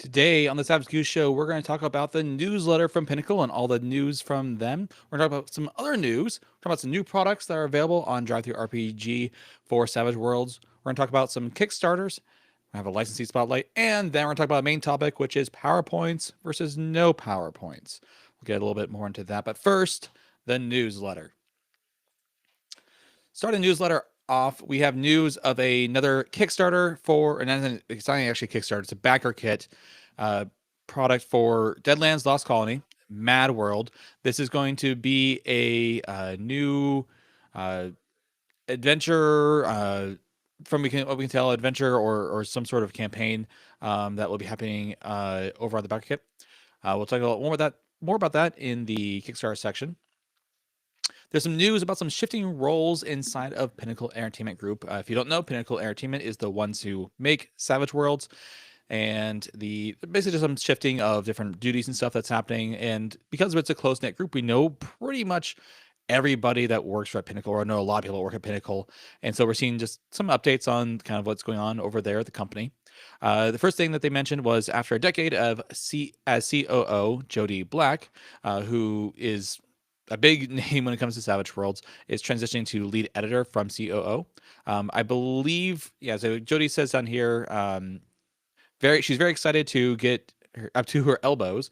Today on the Savage Goose Show, we're going to talk about the newsletter from Pinnacle and all the news from them. We're going to talk about some other news. We're talking about some new products that are available on DriveThruRPG for Savage Worlds. We're going to talk about some Kickstarters. We have a licensee spotlight, and then we're going to talk about a main topic, which is PowerPoints versus no PowerPoints. We'll get a little bit more into that, but first, the newsletter. Starting newsletter off, we have news of another Kickstarter for, and it's not actually Kickstarter, it's a backer kit product for Deadlands Lost Colony, Mad World. This is going to be a new adventure, from what we can tell, adventure or some sort of campaign that will be happening over on the backer kit. We'll talk a lot more about that in the Kickstarter section. There's some news about some shifting roles inside of Pinnacle Entertainment Group. If you don't know, Pinnacle Entertainment is the ones who make Savage Worlds, and basically just some shifting of different duties and stuff that's happening. And because it's a close-knit group, we know pretty much everybody that works for Pinnacle, or know a lot of people that work at Pinnacle. And so we're seeing just some updates on kind of what's going on over there at the company. The first thing that they mentioned was after a decade of as COO, Jody Black, who is a big name when it comes to Savage Worlds, is transitioning to lead editor from COO. I believe, so Jody says on here, she's very excited to get up to her elbows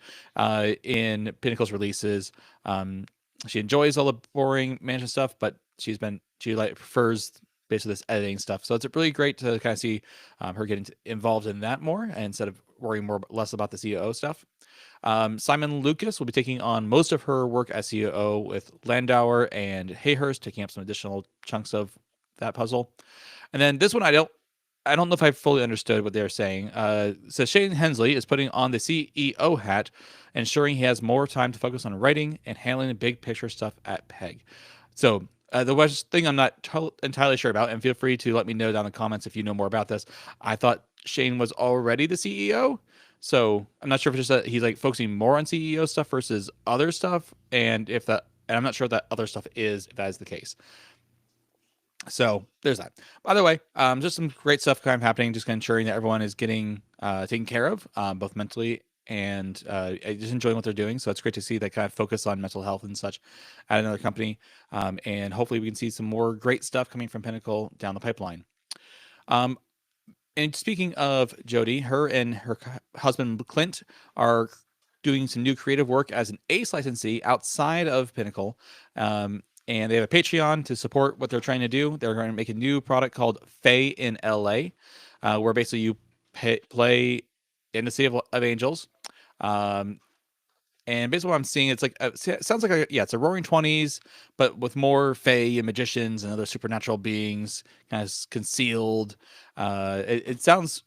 in Pinnacle's releases. She enjoys all the boring management stuff, but she prefers basically this editing stuff. So it's really great to kind of see her getting involved in that more instead of worrying less about the COO stuff. Simon Lucas will be taking on most of her work as COO, with Landauer and Hayhurst taking up some additional chunks of that puzzle. And then this one, I don't know if I fully understood what they're saying. So Shane Hensley is putting on the CEO hat, ensuring he has more time to focus on writing and handling the big picture stuff at PEG. So the worst thing I'm not entirely sure about, and feel free to let me know down in the comments if you know more about this. I thought Shane was already the CEO. So I'm not sure if it's just that he's like focusing more on CEO stuff versus other stuff, and I'm not sure what that other stuff is, if that is the case. So there's that. By the way, just some great stuff kind of happening, just kind of ensuring that everyone is getting taken care of, both mentally and just enjoying what they're doing. So it's great to see that kind of focus on mental health and such at another company. And hopefully we can see some more great stuff coming from Pinnacle down the pipeline. And speaking of Jody, her and her husband Clint are doing some new creative work as an ACE licensee outside of Pinnacle. And they have a Patreon to support what they're trying to do. They're going to make a new product called Fae in LA, where basically you play in the Sea of Angels. And basically what I'm seeing, it's like, it sounds like it's a Roaring 20s, but with more fae and magicians and other supernatural beings kind of concealed. It sounds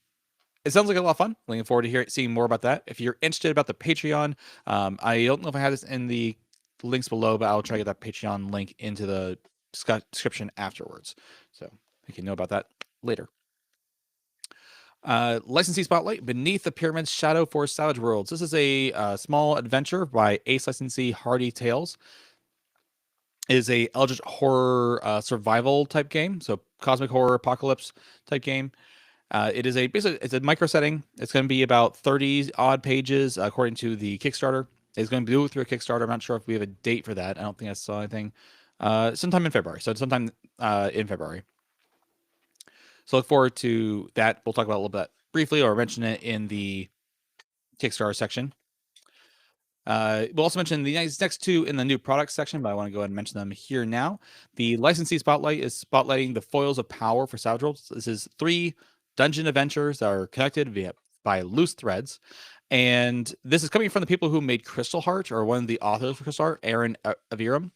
like a lot of fun. Looking forward to seeing more about that. If you're interested about the Patreon, I don't know if I have this in the links below, but I'll try to get that Patreon link into the description afterwards. So you can know about that later. Licensee spotlight: Beneath the Pyramid's Shadow for Savage Worlds. This is a small adventure by Ace licensee Hardy Tales. It is a eldritch horror survival type game, so cosmic horror apocalypse type game. It is it's a micro setting. It's going to be about 30 odd pages according to the Kickstarter. It's going to be through a Kickstarter. I'm not sure if we have a date for that. I don't think I saw anything. Sometime in February. So sometime in February. So look forward to that. We'll talk about it a little bit briefly, or mention it in the Kickstarter section. We'll also mention the next two in the new products section, but I want to go ahead and mention them here now. The licensee spotlight is spotlighting the Foils of Power for Savage Worlds. This is 3 dungeon adventures that are connected by loose threads. And this is coming from the people who made Crystal Heart, or one of the authors of Crystal Heart, Aaron Aviram.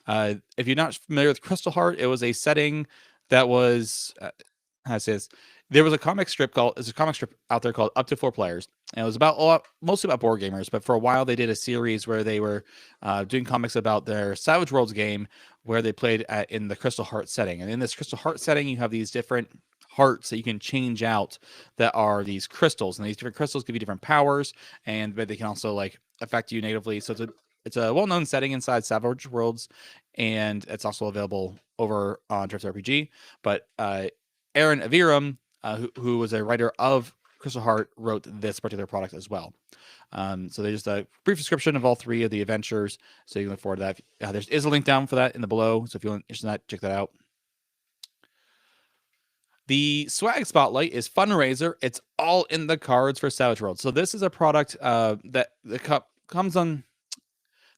If you're not familiar with Crystal Heart, it was a setting that was... how to say this. There was a comic strip out there called Up to 4 Players, and it was mostly about board gamers. But for a while, they did a series where they were doing comics about their Savage Worlds game, where they played in the Crystal Heart setting. And in this Crystal Heart setting, you have these different hearts that you can change out that are these crystals, and these different crystals give you different powers, but they can also like affect you negatively. So it's a well-known setting inside Savage Worlds, and it's also available over on DriveThruRPG. But Aaron Aviram, who was a writer of Crystal Heart wrote this particular product as well. So there's a brief description of all 3 of the adventures, so you can look forward to that. There is a link down for that in the below, so if you're interested in that, check that out. The swag spotlight is fundraiser. It's all in the cards for Savage Worlds. So this is a product that comes on.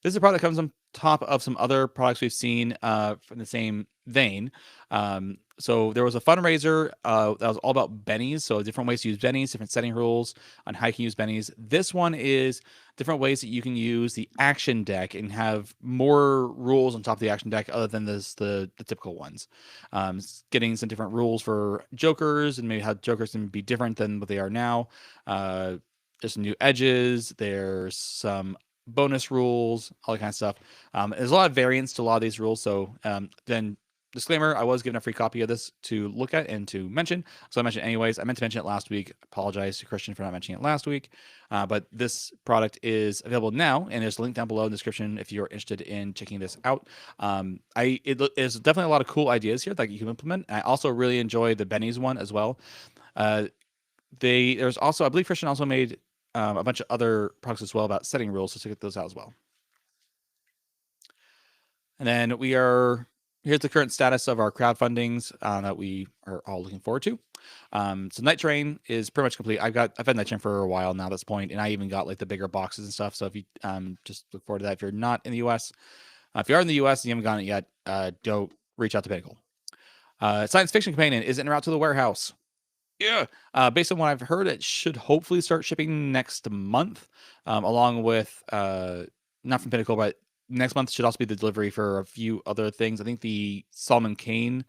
This is a product that comes on top of some other products we've seen from the same vein. So there was a fundraiser that was all about bennies. So different ways to use bennies, different setting rules on how you can use bennies. This one is different ways that you can use the action deck and have more rules on top of the action deck other than the typical ones. Getting some different rules for jokers and maybe how jokers can be different than what they are now. There's some new edges. There's some bonus rules, all that kind of stuff. There's a lot of variants to a lot of these rules. So then disclaimer, I was given a free copy of this to look at and to mention. So I mentioned it anyways. I meant to mention it last week. Apologize to Christian for not mentioning it last week. But this product is available now, and there's a link down below in the description if you're interested in checking this out. There's definitely a lot of cool ideas here that you can implement. I also really enjoy the Benny's one as well. There's also, I believe Christian also made a bunch of other products as well about setting rules, so check those out as well. And then here's the current status of our crowdfundings that we are all looking forward to. So Night Train is pretty much complete. I've had Night Train for a while now at this point, and I even got like the bigger boxes and stuff. So if you just look forward to that. If you're not in the US, if you are in the US and you haven't gotten it yet, don't reach out to Pinnacle. Science Fiction Companion is en route to the warehouse. Yeah. Based on what I've heard, it should hopefully start shipping next month, along with not from Pinnacle, but next month should also be the delivery for a few other things. I think the Solomon Kane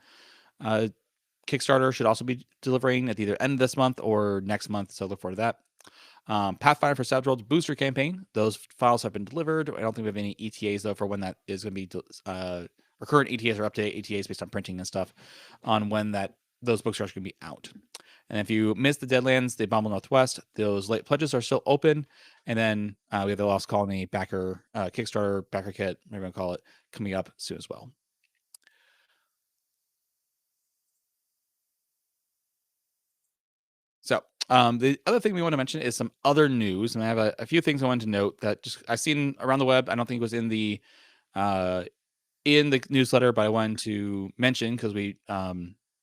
Kickstarter should also be delivering at either end of this month or next month, so look forward to that. Pathfinder for Savage Worlds booster campaign. Those files have been delivered. I don't think we have any ETAs though for when that is going to be. Our current ETAs are up to date. ETAs based on printing and stuff on when those books are going to be out. And if you missed the Deadlands, the Abominable Northwest, those late pledges are still open. And then we have the Lost Colony backer, Kickstarter backer kit, whatever you want to call it, coming up soon as well. So the other thing we want to mention is some other news. And I have a few things I wanted to note that I've seen around the web. I don't think it was in the newsletter, but I wanted to mention because we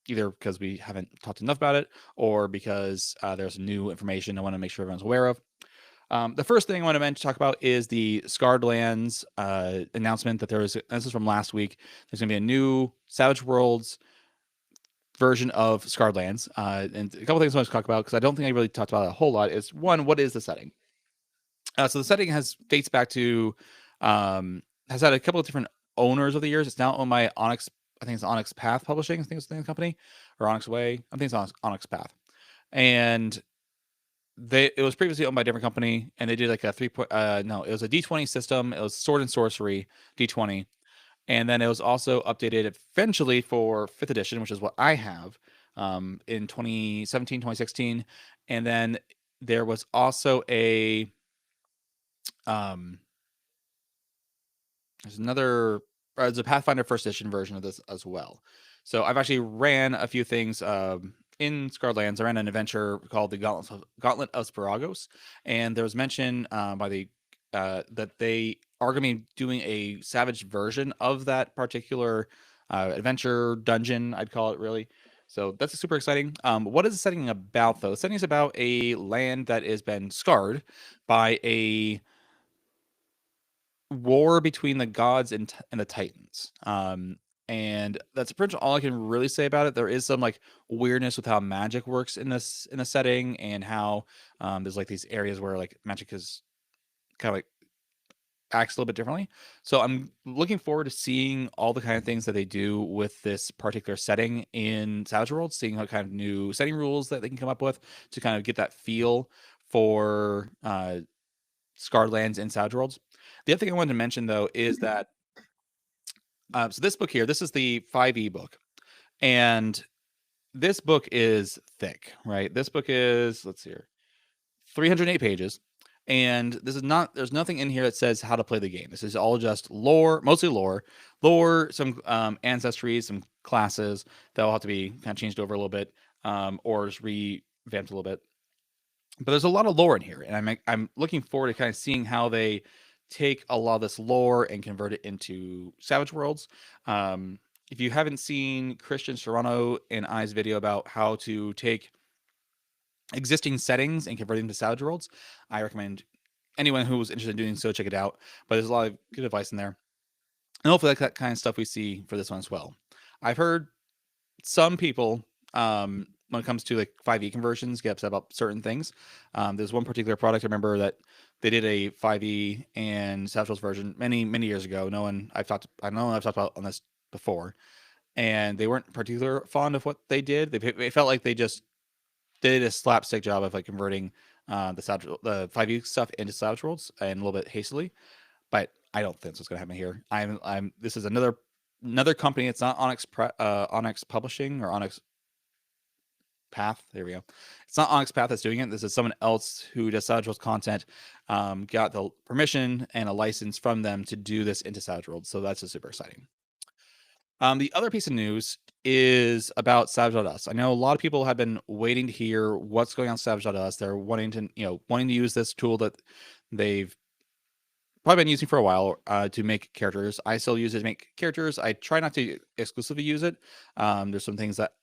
either because we haven't talked enough about it or because there's new information I want to make sure everyone's aware of. The first thing I want to talk about is the Scarred Lands announcement that this is from last week. There's going to be a new Savage Worlds version of Scarred Lands. And a couple things I want to talk about because I don't think I really talked about it a whole lot is one, what is the setting? So the setting dates back to has had a couple of different owners over the years. It's now owned by Onyx. I think it's Onyx Path Publishing. I think it's the name of the company, or Onyx Way. I think it's Onyx Path, and it was previously owned by a different company, and they did like a it was a D20 system. It was Sword and Sorcery D20, and then it was also updated eventually for 5th edition, which is what I have in 2017, 2016, and then there was also there's a Pathfinder 1st edition version of this as well. So I've actually ran a few things in Scarred Lands. I ran an adventure called the Gauntlet of Sparagos, and there was mention that they are going to be doing a Savage version of that particular adventure dungeon, I'd call it really. So that's super exciting. What is the setting about though? The setting is about a land that has been scarred by a war between the gods and the Titans. And that's pretty much all I can really say about it. There is some like weirdness with how magic works in the setting, and how there's like these areas where like magic is kind of like acts a little bit differently. So I'm looking forward to seeing all the kind of things that they do with this particular setting in Savage Worlds, seeing what kind of new setting rules that they can come up with to kind of get that feel for Scarred Lands in Savage Worlds. The other thing I wanted to mention though is that so this book here, this is the 5e book, and this book is thick, right? This book is, let's see here, 308 pages, and there's nothing in here that says how to play the game. This is all just lore, mostly lore, some ancestries, some classes that will have to be kind of changed over a little bit, or just revamped a little bit. But there's a lot of lore in here, and I'm looking forward to kind of seeing how they take a lot of this lore and convert it into Savage Worlds. If you haven't seen Christian Serrano and I's video about how to take existing settings and convert them to Savage Worlds, I recommend anyone who was interested in doing so check it out. But there's a lot of good advice in there, and hopefully that's that kind of stuff we see for this one as well. I've heard some people, when it comes to like 5e conversions, get upset about certain things. There's one particular product I remember that they did a 5e and Savage Worlds version many years ago. I've talked about on this before, and they weren't particularly fond of what they did. They felt like they just did a slapstick job of like converting the 5e stuff into Savage Worlds and a little bit hastily. But I don't think that's what's going to happen here. This is another company. It's not Onyx Publishing or Onyx Path. There we go. It's not Onyx Path that's doing it. This is someone else who does Savage Worlds content, got the permission and a license from them to do this into Savage Worlds. So that's just super exciting. The other piece of news is about Savage.us. I know a lot of people have been waiting to hear what's going on with Savage.us. They're wanting to use this tool that they've probably been using for a while to make characters. I still use it to make characters. I try not to exclusively use it. There's some things that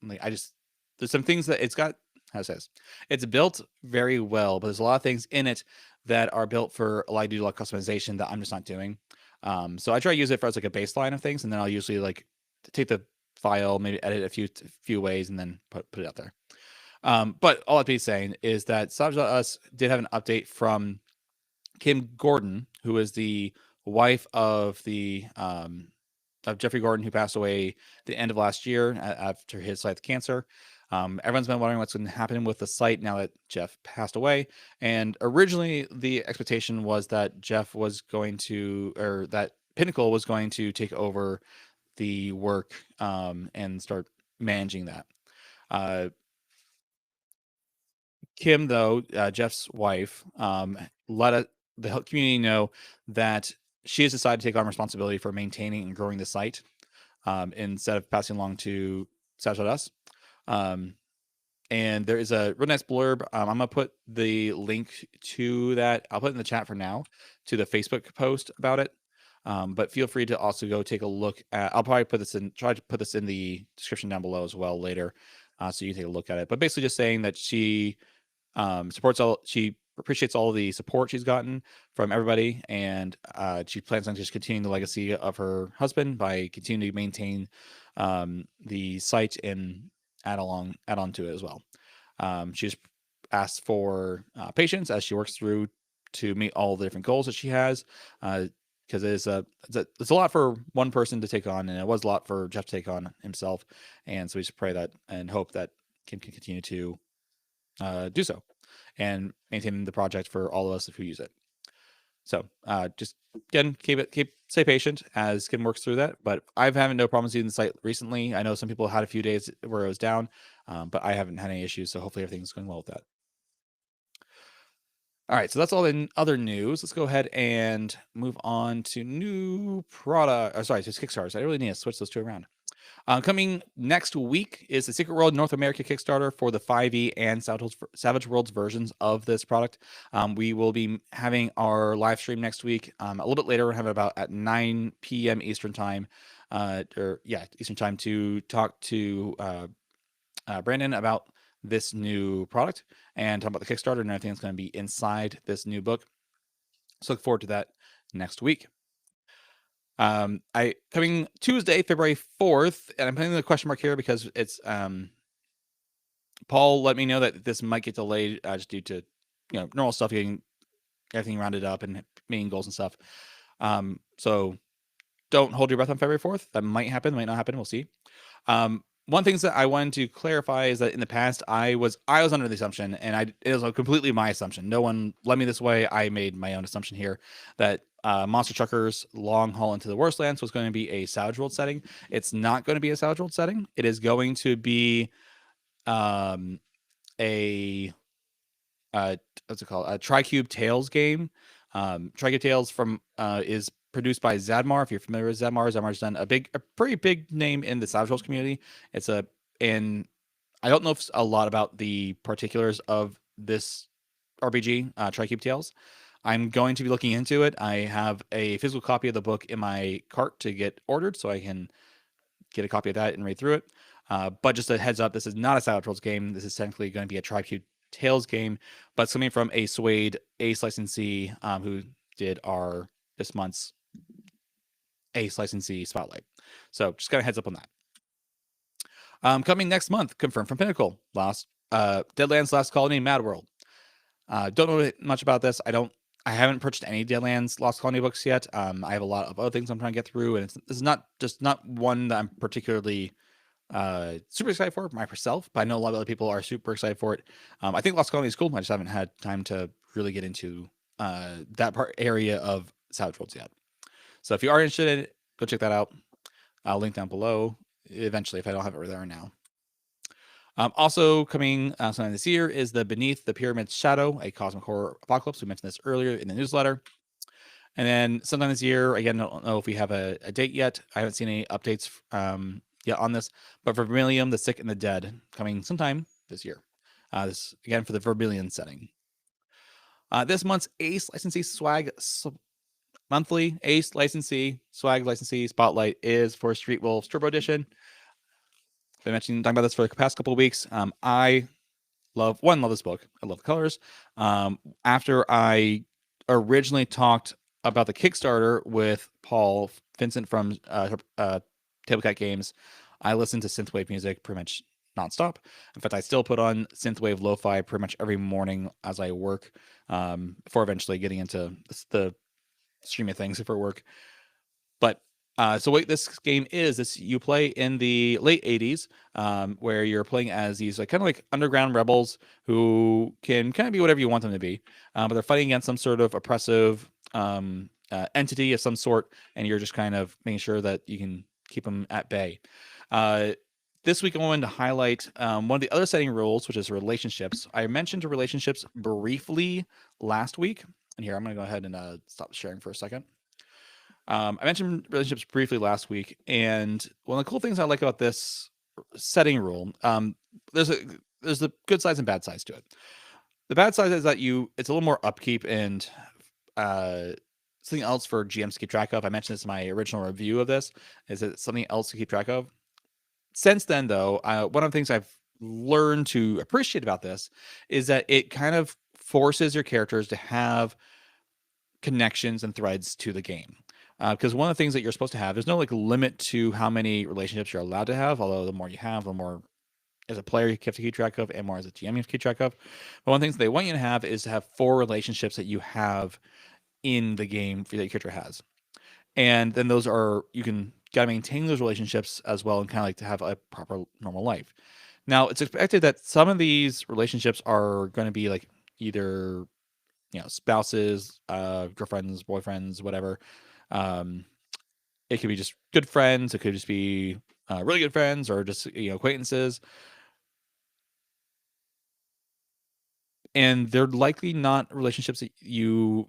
there's some things that it's got. How to say this? It's built very well, but there's a lot of things in it that are built for allow you to do a lot of customization that I'm just not doing. So I try to use it for as like a baseline of things, and then I'll usually like take the file, maybe edit a few ways, and then put it out there. But all I'd be saying is that Savage.us did have an update from Kim Gordon, who is the wife of of Jeffrey Gordon, who passed away at the end of last year after his site cancer. Everyone's been wondering what's going to happen with the site now that Jeff passed away. And originally, the expectation was that that Pinnacle was going to take over the work and start managing that. Kim, though, Jeff's wife, let the community know that she has decided to take on responsibility for maintaining and growing the site instead of passing along to Savage.us. And there is a real nice blurb. I'm going to put the link to that. I'll put it in the chat for now to the Facebook post about it. But feel free to also go take a look at. I'll probably try to put this in the description down below as well later, so you can take a look at it. But basically, just saying that she she appreciates all the support she's gotten from everybody, and she plans on just continuing the legacy of her husband by continuing to maintain the site and add on to it as well. She's asked for patience as she works through to meet all the different goals that she has, because it's a lot for one person to take on, and it was a lot for Jeff to take on himself. And so we just pray that and hope that Kim can continue to do so and maintain the project for all of us who use it. So just again, stay patient as Kim works through that. But I've having no problems using the site recently. I know some people had a few days where it was down, but I haven't had any issues. So hopefully everything's going well with that. All right, so that's all in other news. Let's go ahead and move on to new product. Sorry, just Kickstarters. I really need to switch those two around. Coming next week is the Secret World North America Kickstarter for the 5e and Savage Worlds versions of this product. We will be having our live stream next week. A little bit later, we'll have it about at 9 p.m. Eastern time, Eastern time, to talk to Brandon about this new product and talk about the Kickstarter and everything that's going to be inside this new book. So look forward to that next week. Coming Tuesday, February 4th, and I'm putting the question mark here because it's Paul let me know that this might get delayed just due to normal stuff, getting everything rounded up and meeting goals and stuff. So don't hold your breath on February 4th. That might happen, might not happen. We'll see. One thing that I wanted to clarify is that in the past I was under the assumption, and it was completely my assumption. No one led me this way. I made my own assumption here that Monster Truckers Long Haul into the Worstlands was going to be a Savage World setting. It's not going to be a Savage World setting. It is going to be a what's it called? A Tricube Tales game. Tricube Tales is produced by Zadmar. If you're familiar with Zadmar's done a pretty big name in the Savage Worlds community. And I don't know if a lot about the particulars of this RPG, Tricube Tales. I'm going to be looking into it. I have a physical copy of the book in my cart to get ordered, so I can get a copy of that and read through it. But just a heads up, this is not a Savage Worlds game. This is technically going to be a Tricube Tales game, but it's coming from a Suede Ace licensee who did this month's Ace licensee spotlight. So just kind of heads up on that. Coming next month, confirmed from Pinnacle, Deadlands Last Colony, Mad World. Don't know much about this. I haven't purchased any Deadlands Lost Colony books yet. I have a lot of other things I'm trying to get through, and this is not one that I'm particularly super excited for myself, but I know a lot of other people are super excited for it. I think Lost Colony is cool. I just haven't had time to really get into that area of Savage Worlds yet. So if you are interested in it, go check that out. I'll link down below eventually if I don't have it right there now. Also coming sometime this year is the Beneath the Pyramid's Shadow, a cosmic horror apocalypse. We mentioned this earlier in the newsletter. And then sometime this year, again, I don't know if we have a date yet. I haven't seen any updates yet on this, but for Vermilium, the Sick and the Dead, coming sometime this year. This again for the Vermilion setting. This month's Ace licensee swag monthly Ace licensee swag licensee spotlight is for Street Wolves Turbo Edition. I mentioned talking about this for the past couple of weeks. I love this book. I love the colors. After I originally talked about the Kickstarter with Paul Vincent from Tabletop Games, I listened to synthwave music pretty much nonstop. In fact, I still put on synthwave lo-fi pretty much every morning as I work, before eventually getting into the streaming things for work. But so what this game is you play in the late 80s, where you're playing as these kind of like underground rebels who can kind of be whatever you want them to be, but they're fighting against some sort of oppressive entity of some sort, and you're just kind of making sure that you can keep them at bay. This week I wanted to highlight one of the other setting rules, which is relationships. I mentioned relationships briefly last week, and here I'm going to go ahead and stop sharing for a second. I mentioned relationships briefly last week, and one of the cool things I like about this setting rule, there's the good sides and bad sides to it. The bad side is that it's a little more upkeep and something else for GMs to keep track of. I mentioned this in my original review of this. Is it something else to keep track of? Since then, though, one of the things I've learned to appreciate about this is that it kind of forces your characters to have connections and threads to the game. Because one of the things that you're supposed to have, there's no limit to how many relationships you're allowed to have, although the more you have, the more as a player you have to keep track of, and more as a GM you have to keep track of. But one of the things they want you to have is to have 4 relationships that you have in the game that your character has. And then you can got to maintain those relationships as well and kind of to have a proper normal life. Now, it's expected that some of these relationships are going to be either, spouses, girlfriends, boyfriends, whatever. It could be just good friends. It could just be really good friends or just acquaintances. And they're likely not relationships that you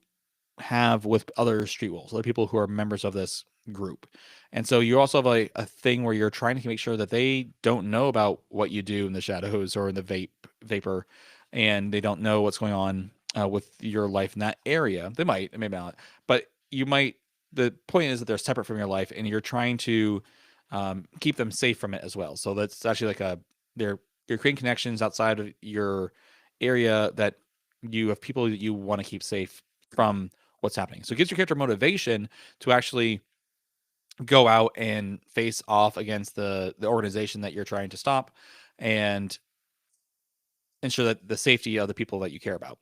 have with other street wolves, other people who are members of this group. And so you also have a thing where you're trying to make sure that they don't know about what you do in the shadows or in the vapor, and they don't know what's going on with your life in that area. They might, maybe not, but you might. The point is that they're separate from your life, and you're trying to keep them safe from it as well. So that's actually you're creating connections outside of your area that you have people that you want to keep safe from what's happening. So it gives your character motivation to actually go out and face off against the organization that you're trying to stop and ensure that the safety of the people that you care about.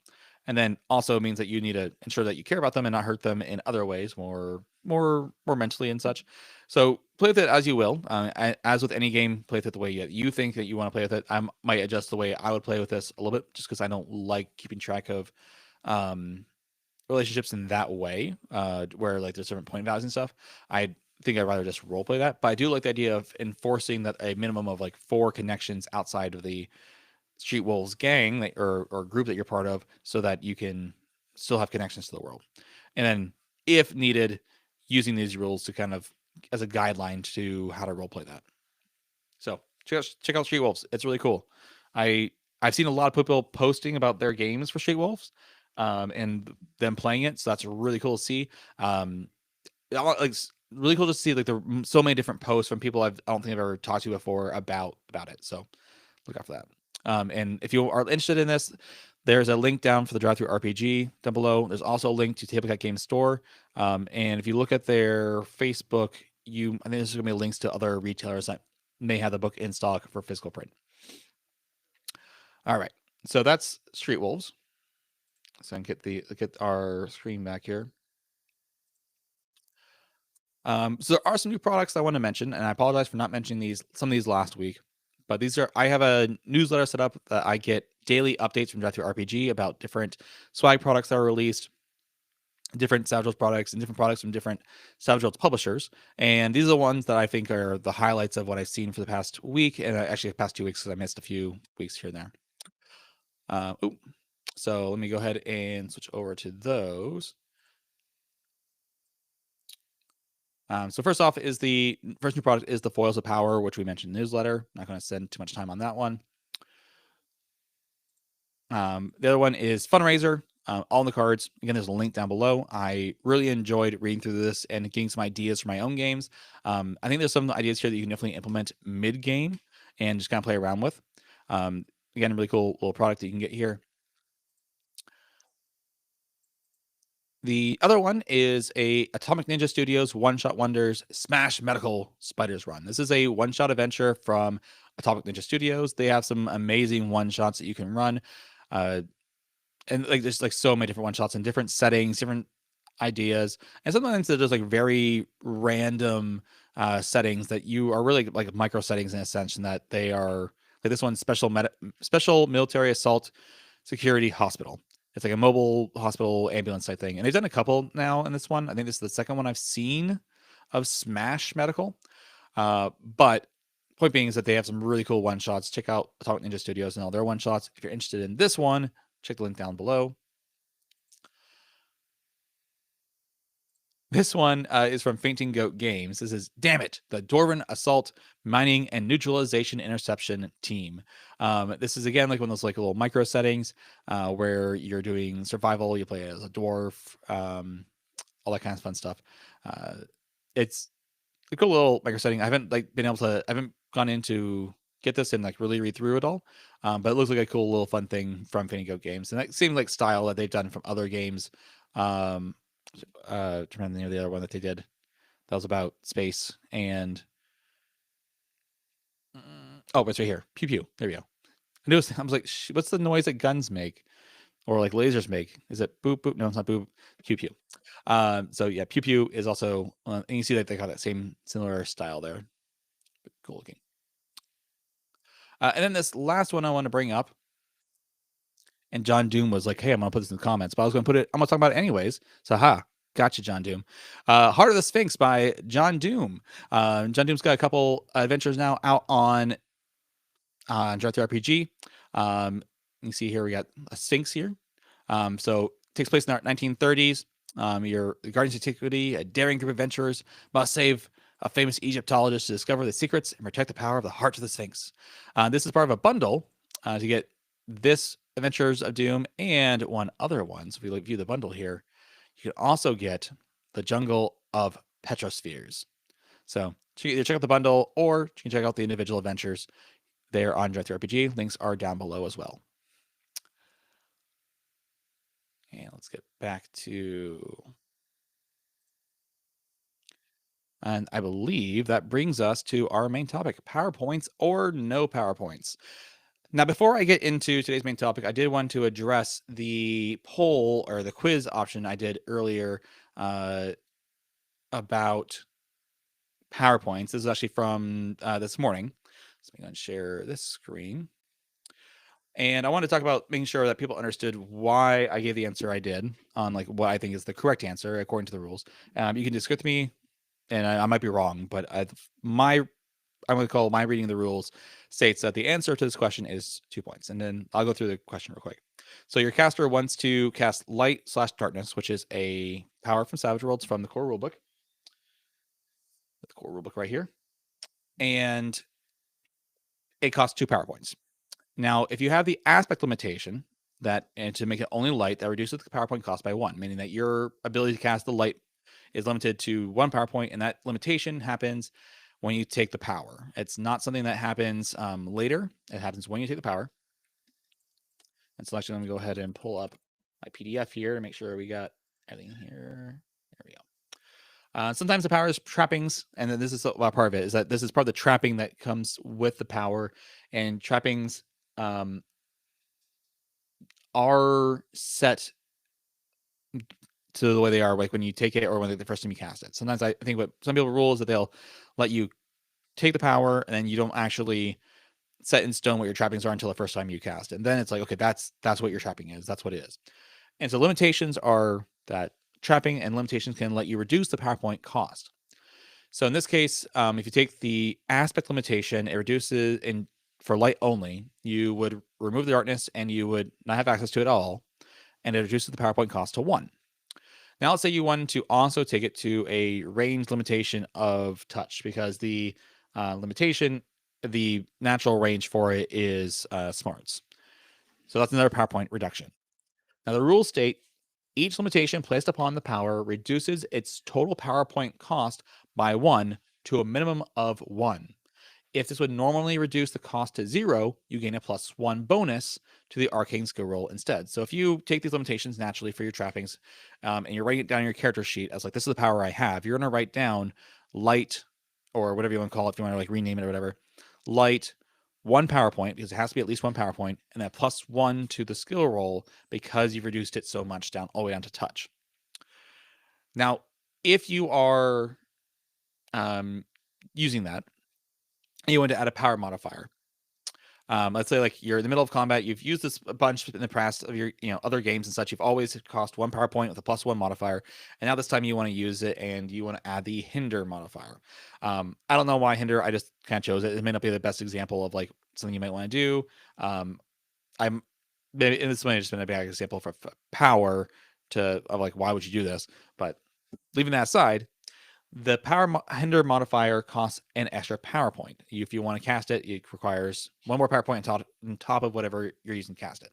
And then also means that you need to ensure that you care about them and not hurt them in other ways, more mentally and such. So play with it as you will. As with any game, play with it the way you think that you want to play with it. I might adjust the way I would play with this a little bit, just because I don't like keeping track of relationships in that way, where there's different point values and stuff. I think I'd rather just role play that. But I do like the idea of enforcing that a minimum of 4 connections outside of the Street Wolves gang or group that you're part of, so that you can still have connections to the world. And then, if needed, using these rules to kind of as a guideline to how to roleplay that. So check out Street Wolves. It's really cool. I I've seen a lot of people posting about their games for Street Wolves, and them playing it. So that's really cool to see. Like really cool to see like so many different posts from people I don't think I've ever talked to before about it. So look out for that. And if you are interested in this, there's a link down for the Drive Through RPG down below. There's also a link to Tabletop Game Store. And if you look at their Facebook, I think there's going to be links to other retailers that may have the book in stock for physical print. All right, so that's Street Wolves. So I can get our screen back here. So there are some new products I want to mention, and I apologize for not mentioning some of these last week. But I have a newsletter set up that I get daily updates from Drive Through RPG about different swag products that are released, different Savage Worlds products, and different products from different Savage Worlds publishers. And these are the ones that I think are the highlights of what I've seen for the past week, and actually the past 2 weeks because I missed a few weeks here and there. So let me go ahead and switch over to those. So first off the first new product is the Foils of Power, which we mentioned in the newsletter. Not going to spend too much time on that one. The other one is Fundraiser, all in the cards. Again, there's a link down below. I really enjoyed reading through this and getting some ideas for my own games. I think there's some ideas here that you can definitely implement mid-game and just kind of play around with. Again, a really cool little product that you can get here. The other one is a Atomic Ninja Studios One-Shot Wonders Smash Medical Spiders Run. This is a one-shot adventure from Atomic Ninja Studios. They have some amazing one-shots that you can run. And like there's like so many different one-shots in different settings, different ideas. And sometimes they're just like very random settings that you are really like micro settings in a sense, and that they are like this one special military assault security hospital. It's like a mobile hospital ambulance type thing. And they've done a couple now in this one. I think this is the second one I've seen of Smash Medical. But point being is that they have some really cool one shots. Check out Atomic Ninja Studios and all their one shots. If you're interested in this one, check the link down below. This one is from Fainting Goat Games. This is DAMNIT, the Dwarven Assault, Mining, and Neutralization Interception Team. This is, again, like one of those like little micro settings where you're doing survival. You play as a dwarf, all that kind of fun stuff. It's a cool little micro setting. I haven't gone in to get this and like really read through it all. But it looks like a cool little fun thing from Fainting Goat Games. And that seemed like style that they've done from other games. Trying to remember the other one that they did that was about space and it's right here. Pew pew. There we go. I was like, what's the noise that guns make or like lasers make? Is it boop boop? No, it's not boop. Pew pew. So yeah, pew pew is also and you see that they got that same similar style there. Cool looking. And then this last one I want to bring up. And John Doom was like, hey, I'm going to put this in the comments, but I'm going to talk about it anyways. So, gotcha, John Doom. Heart of the Sphinx by John Doom. John Doom's got a couple adventures now out on Drive Through RPG. You see here we got a Sphinx here. So it takes place in the 1930s. Your Guardians of Antiquity, a daring group of adventurers must save a famous Egyptologist to discover the secrets and protect the power of the Heart of the Sphinx. This is part of a bundle to get this Adventures of Doom and one other one. So if we view the bundle here, you can also get the Jungle of Petrospheres. So you can either check out the bundle or you can check out the individual adventures. They're on Drive Through RPG. Links are down below as well. And let's get back to... And I believe that brings us to our main topic, PowerPoints or no PowerPoints. Now, before I get into today's main topic, I did want to address the poll or the quiz option I did earlier about PowerPoints. This is actually from this morning. So I'm going to share this screen. And I want to talk about making sure that people understood why I gave the answer I did on like what I think is the correct answer according to the rules. You can disagree with me, and I might be wrong, but I'm going to call my reading of the rules states that the answer to this question is 2 points. And then I'll go through the question real quick. So your caster wants to cast Light/Darkness, which is a power from Savage Worlds from the core rulebook. The core rulebook right here. And it costs 2 power points. Now, if you have the aspect limitation, and to make it only light, that reduces the power point cost by 1, meaning that your ability to cast the light is limited to 1 power point, and that limitation happens when you take the power. It's not something that happens later. It happens when you take the power. And so actually, let me go ahead and pull up my PDF here to make sure we got everything here. There we go. Sometimes the power is trappings, and then this is part of it, is that this is part of the trapping that comes with the power, and trappings are set to the way they are, like when you take it or when the first time you cast it. Sometimes I think what some people rule is that they'll let you take the power and then you don't actually set in stone what your trappings are until the first time you cast it. And then it's like, okay, that's what your trapping is. That's what it is. And so limitations are that trapping, and limitations can let you reduce the PowerPoint cost. So in this case, if you take the aspect limitation, it reduces for light only, you would remove the darkness and you would not have access to it at all, and it reduces the PowerPoint cost to 1. Now, let's say you wanted to also take it to a range limitation of touch, because the limitation, the natural range for it is smarts. So that's another PowerPoint reduction. Now, the rules state each limitation placed upon the power reduces its total PowerPoint cost by 1 to a minimum of 1. If this would normally reduce the cost to 0, you gain a +1 bonus to the arcane skill roll instead. So if you take these limitations naturally for your trappings, and you're writing it down on your character sheet as like, this is the power I have, you're going to write down light, or whatever you want to call it, if you want to like rename it or whatever, light 1 power point, because it has to be at least 1 power point, and that +1 to the skill roll because you've reduced it so much down, all the way down to touch. Now, if you are using that, you want to add a power modifier. Let's say like you're in the middle of combat, you've used this a bunch in the past of your other games and such. You've always cost 1 power point with a +1 modifier, and now this time you want to use it and you want to add the hinder modifier. I don't know why hinder. I just kind of chose it. It may not be the best example of like something you might want to do. And this might have just been a bad example for power of like, why would you do this? But leaving that aside, the power hinder modifier costs an extra power point. If you want to cast it, it requires 1 more power point on top of whatever you're using to cast it.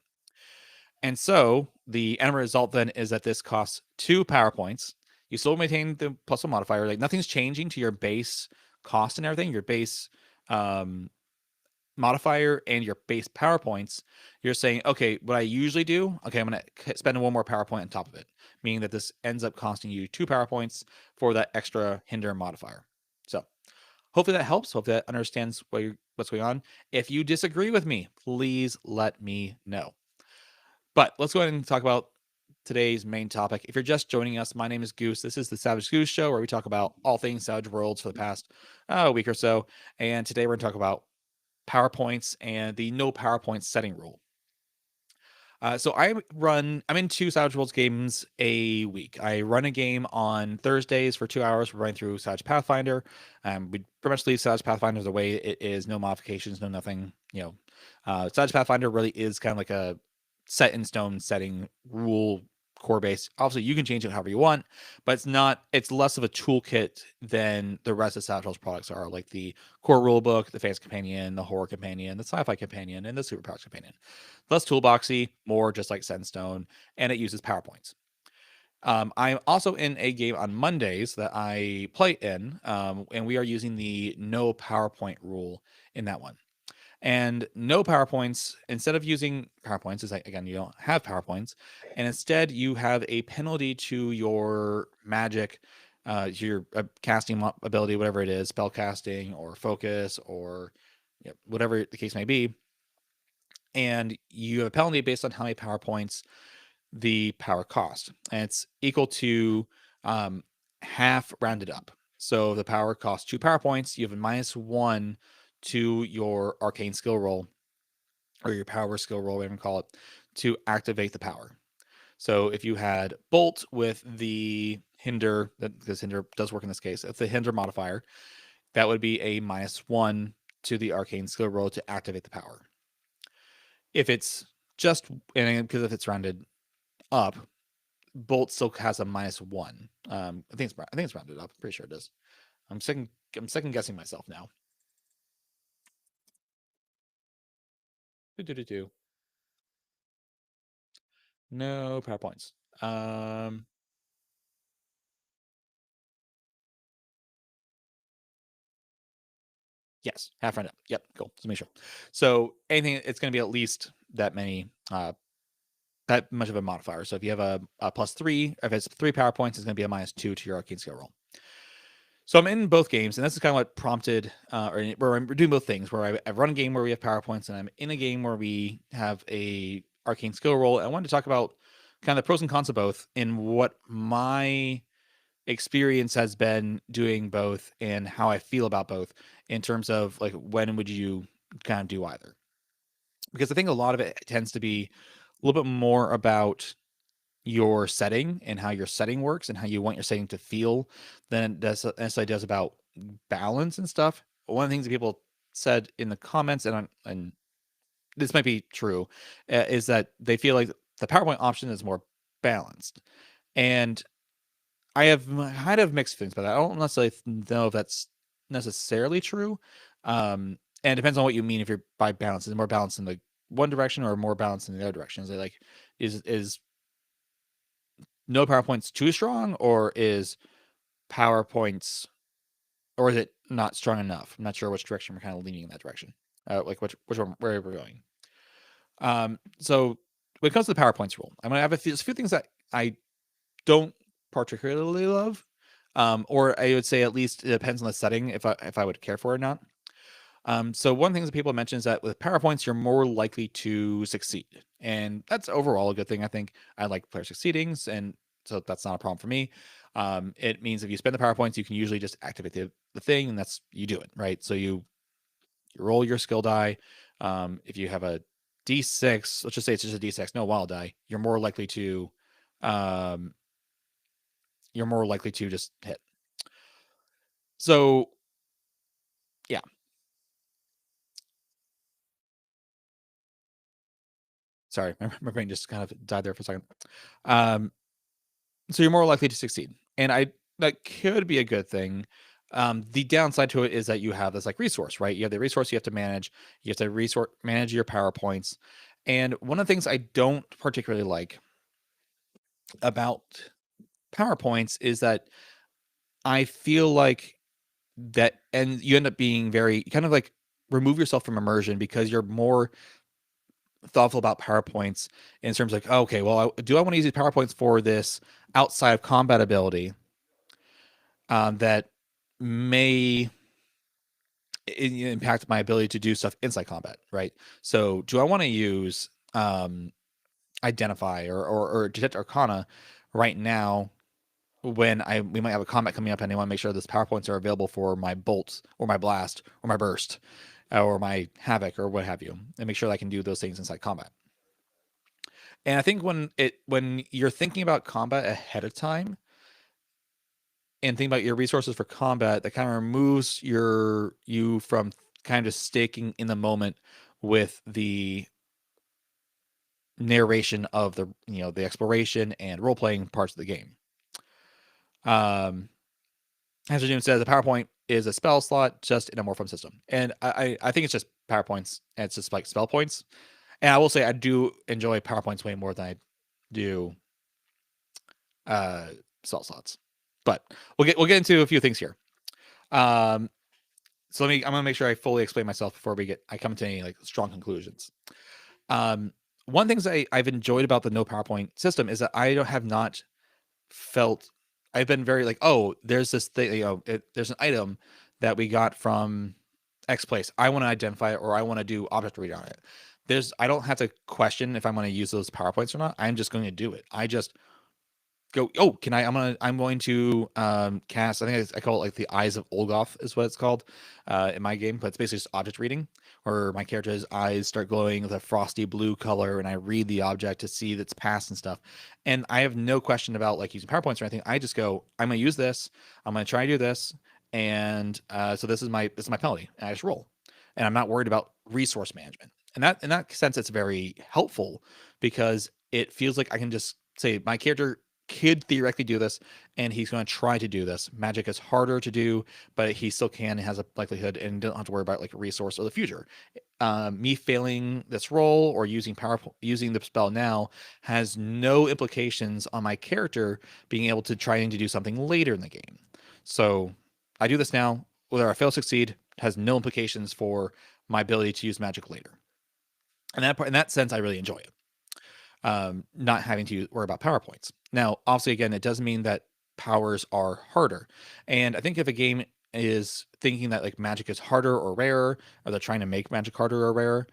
And so the end result then is that this costs 2 power points. You still maintain the +1 modifier. Like, nothing's changing to your base cost and everything. Your base modifier and your base power points. You're saying, okay, what I usually do, okay, I'm going to spend 1 more power point on top of it, meaning that this ends up costing you 2 power points for that extra hinder modifier. So hopefully that helps. Hopefully that understands what's going on. If you disagree with me, please let me know. But let's go ahead and talk about today's main topic. If you're just joining us, my name is Goose. This is the Savage Goose Show, where we talk about all things Savage Worlds for the past week or so. And today we're going to talk about PowerPoints and the no PowerPoint setting rule. So I'm in 2 Savage Worlds games a week. I run a game on Thursdays for 2 hours. We're running through Savage Pathfinder. We pretty much leave Savage Pathfinder the way it is, no modifications, no nothing. Savage Pathfinder really is kind of like a set in stone setting rule, core base. Obviously, you can change it however you want, but it's less of a toolkit than the rest of Savage Worlds products are, like the core rulebook, the fantasy companion, the horror companion, the sci-fi companion, and the superpowers companion. Less toolboxy, more just like set in stone, and it uses PowerPoints. I'm also in a game on Mondays that I play in, and we are using the no PowerPoint rule in that one. And no PowerPoints, instead of using PowerPoints, is like, again, you don't have PowerPoints, and instead you have a penalty to your magic, your casting ability, whatever it is, spell casting or focus or whatever the case may be. And you have a penalty based on how many PowerPoints the power cost. And it's equal to half rounded up. So the power costs 2 PowerPoints. You have a -1 to your arcane skill roll, or your power skill roll, whatever you call it, to activate the power. So if you had bolt with the hinder, because hinder does work in this case, if the hinder modifier, that would be a -1 to the arcane skill roll to activate the power. If it's just, because if it's rounded up, bolt still has a -1. I think it's rounded up. I'm pretty sure it is. I'm second guessing myself now. Do. No PowerPoints. Yes, half round up. Yep, cool. Just make sure. So anything, it's going to be at least that many, that much of a modifier. So if you have a +3, if it's 3 PowerPoints, it's going to be a -2 to your arcane skill roll. So I'm in both games, and this is kind of what prompted, where I'm doing both things, where I run a game where we have PowerPoints, and I'm in a game where we have a arcane skill roll. I wanted to talk about kind of the pros and cons of both, and what my experience has been doing both, and how I feel about both in terms of like when would you kind of do either. Because I think a lot of it tends to be a little bit more about your setting and how your setting works and how you want your setting to feel than it does necessarily does about balance and stuff. One of the things that people said in the comments, and this might be true, is that they feel like the PowerPoint option is more balanced. And I have kind of mixed feelings about that. I don't necessarily know if that's necessarily true. And it depends on what you mean. If you're by balance, is it more balanced in the one direction or more balanced in the other direction? Is it like, is no PowerPoints too strong, or is PowerPoints, or is it not strong enough? I'm not sure which direction we're kind of leaning in that direction. Like which one, where we're going. So when it comes to the PowerPoints rule, I'm gonna have a few things that I don't particularly love, or I would say at least it depends on the setting if I would care for it or not. So one thing that people mention is that with PowerPoints, you're more likely to succeed, and that's overall a good thing. I think I like player succeeding, and so that's not a problem for me. It means if you spend the PowerPoints, you can usually just activate the thing, and that's you do it right. So you roll your skill die. If you have a D6, let's just say it's just a D6, no wild die, you're more likely to um, just hit. So yeah, sorry, my brain just kind of died there for a second. Um, so you're more likely to succeed, and that could be a good thing. The downside to it is that you have this like resource, right? You have the resource you have to manage. You have to manage your PowerPoints, and one of the things I don't particularly like about PowerPoints is that I feel like that, and you end up being very kind of like remove yourself from immersion because you're more thoughtful about PowerPoints in terms of like, oh, okay, well, do I want to use these PowerPoints for this outside of combat ability that may impact my ability to do stuff inside combat, right? So do I want to use Identify or Detect Arcana right now when we might have a combat coming up and I want to make sure those PowerPoints are available for my bolt or my blast or my burst or my havoc or what have you, and make sure that I can do those things inside combat. And I think when you're thinking about combat ahead of time and think about your resources for combat, that kind of removes you from kind of staking in the moment with the narration of the exploration and role playing parts of the game. As Jim says, a PowerPoint is a spell slot just in a Morphum system, and I think it's just PowerPoints and it's just like spell points. And I will say I do enjoy PowerPoints way more than I do spell slots. But we'll get into a few things here. So I'm gonna make sure I fully explain myself before I come to any like strong conclusions. One things I've enjoyed about the no PowerPoint system is that I have not felt, I've been very like, oh, there's this thing, there's an item that we got from X place. I want to identify it, or I want to do object read on it. I don't have to question if I'm going to use those PowerPoints or not. I'm just going to do it. I just go, oh, can I? I'm going to cast. I think I call it like the Eyes of Olgoth is what it's called in my game, but it's basically just object reading, where my character's eyes start glowing with a frosty blue color, and I read the object to see its past and stuff. And I have no question about like using PowerPoints or anything. I just go, I'm going to use this. I'm going to try to do this, and so this is my penalty. And I just roll, and I'm not worried about resource management. And in that sense, it's very helpful because it feels like I can just say my character could theoretically do this, and he's going to try to do this. Magic is harder to do, but he still can and has a likelihood, and don't have to worry about like a resource or the future. Me failing this roll or using the spell now has no implications on my character being able to try to do something later in the game. So I do this now, whether I fail or succeed, has no implications for my ability to use magic later. And in that sense, I really enjoy it. Not having to worry about power points. Now, obviously, again, it does mean that powers are harder. And I think if a game is thinking that like magic is harder or rarer, or they're trying to make magic harder or rarer,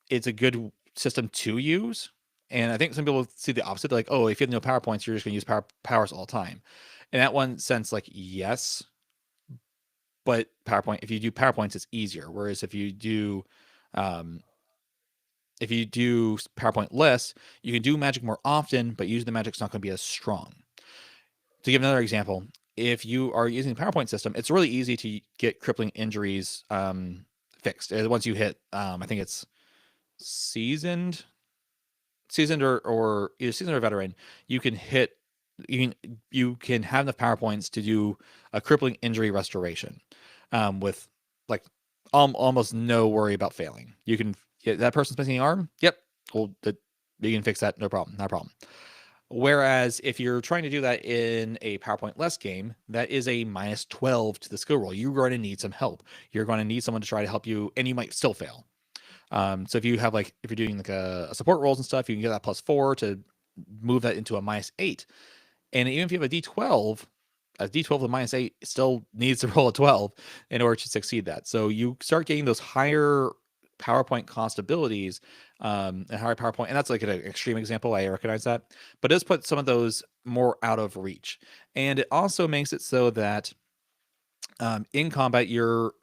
it's a good system to use. And I think some people see the opposite. They're like, oh, if you have no power points, you're just going to use powers all the time. In that one sense, like, yes, but PowerPoint, if you do PowerPoints, it's easier. Whereas if you do PowerPoint less, you can do magic more often, but using the magic's not going to be as strong. To give another example, if you are using the PowerPoint system, it's really easy to get crippling injuries fixed. Once you hit, I think it's seasoned or either seasoned or veteran, you can have enough PowerPoints to do a crippling injury restoration with like almost no worry about failing. You can that person's missing an arm. Yep, well, you can fix that. No problem. Not a problem. Whereas if you're trying to do that in a PowerPoint less game, that is a -12 to the skill roll. You're going to need some help. You're going to need someone to try to help you, and you might still fail. So if you have if you're doing like a support rolls and stuff, you can get that +4 to move that into a -8. And even if you have a D12, a D12 with -8 still needs to roll a 12 in order to succeed that. So you start getting those higher PowerPoint cost abilities and higher PowerPoint. And that's like an extreme example. I recognize that. But it does put some of those more out of reach. And it also makes it so that in combat, you're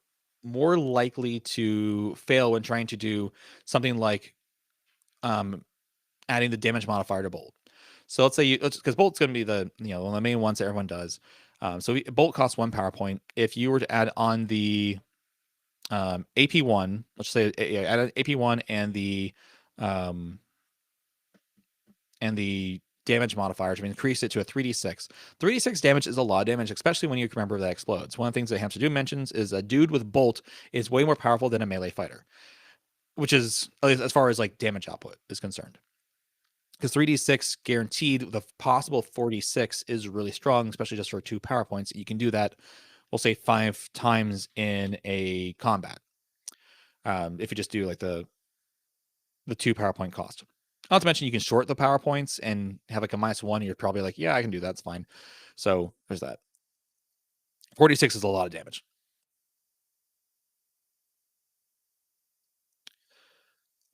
more likely to fail when trying to do something like adding the damage modifier to bolt. So let's say because bolt's going to be one of the main ones that everyone does. So bolt costs 1 PowerPoint. If you were to add on the AP1, let's say add an AP1 and the damage modifier to increase it to a 3d6. 3d6 damage is a lot of damage, especially when you remember that explodes. One of the things that Hamster Doom mentions is a dude with bolt is way more powerful than a melee fighter, which is, at least as far as like damage output is concerned. Because 3d6 guaranteed with a possible 4d6 is really strong, especially just for 2 power points. You can do that, we'll say 5 times in a combat. If you just do like the 2 PowerPoint cost. Not to mention you can short the PowerPoints and have like a -1. You're probably like, yeah, I can do that. It's fine. So there's that. 46 is a lot of damage.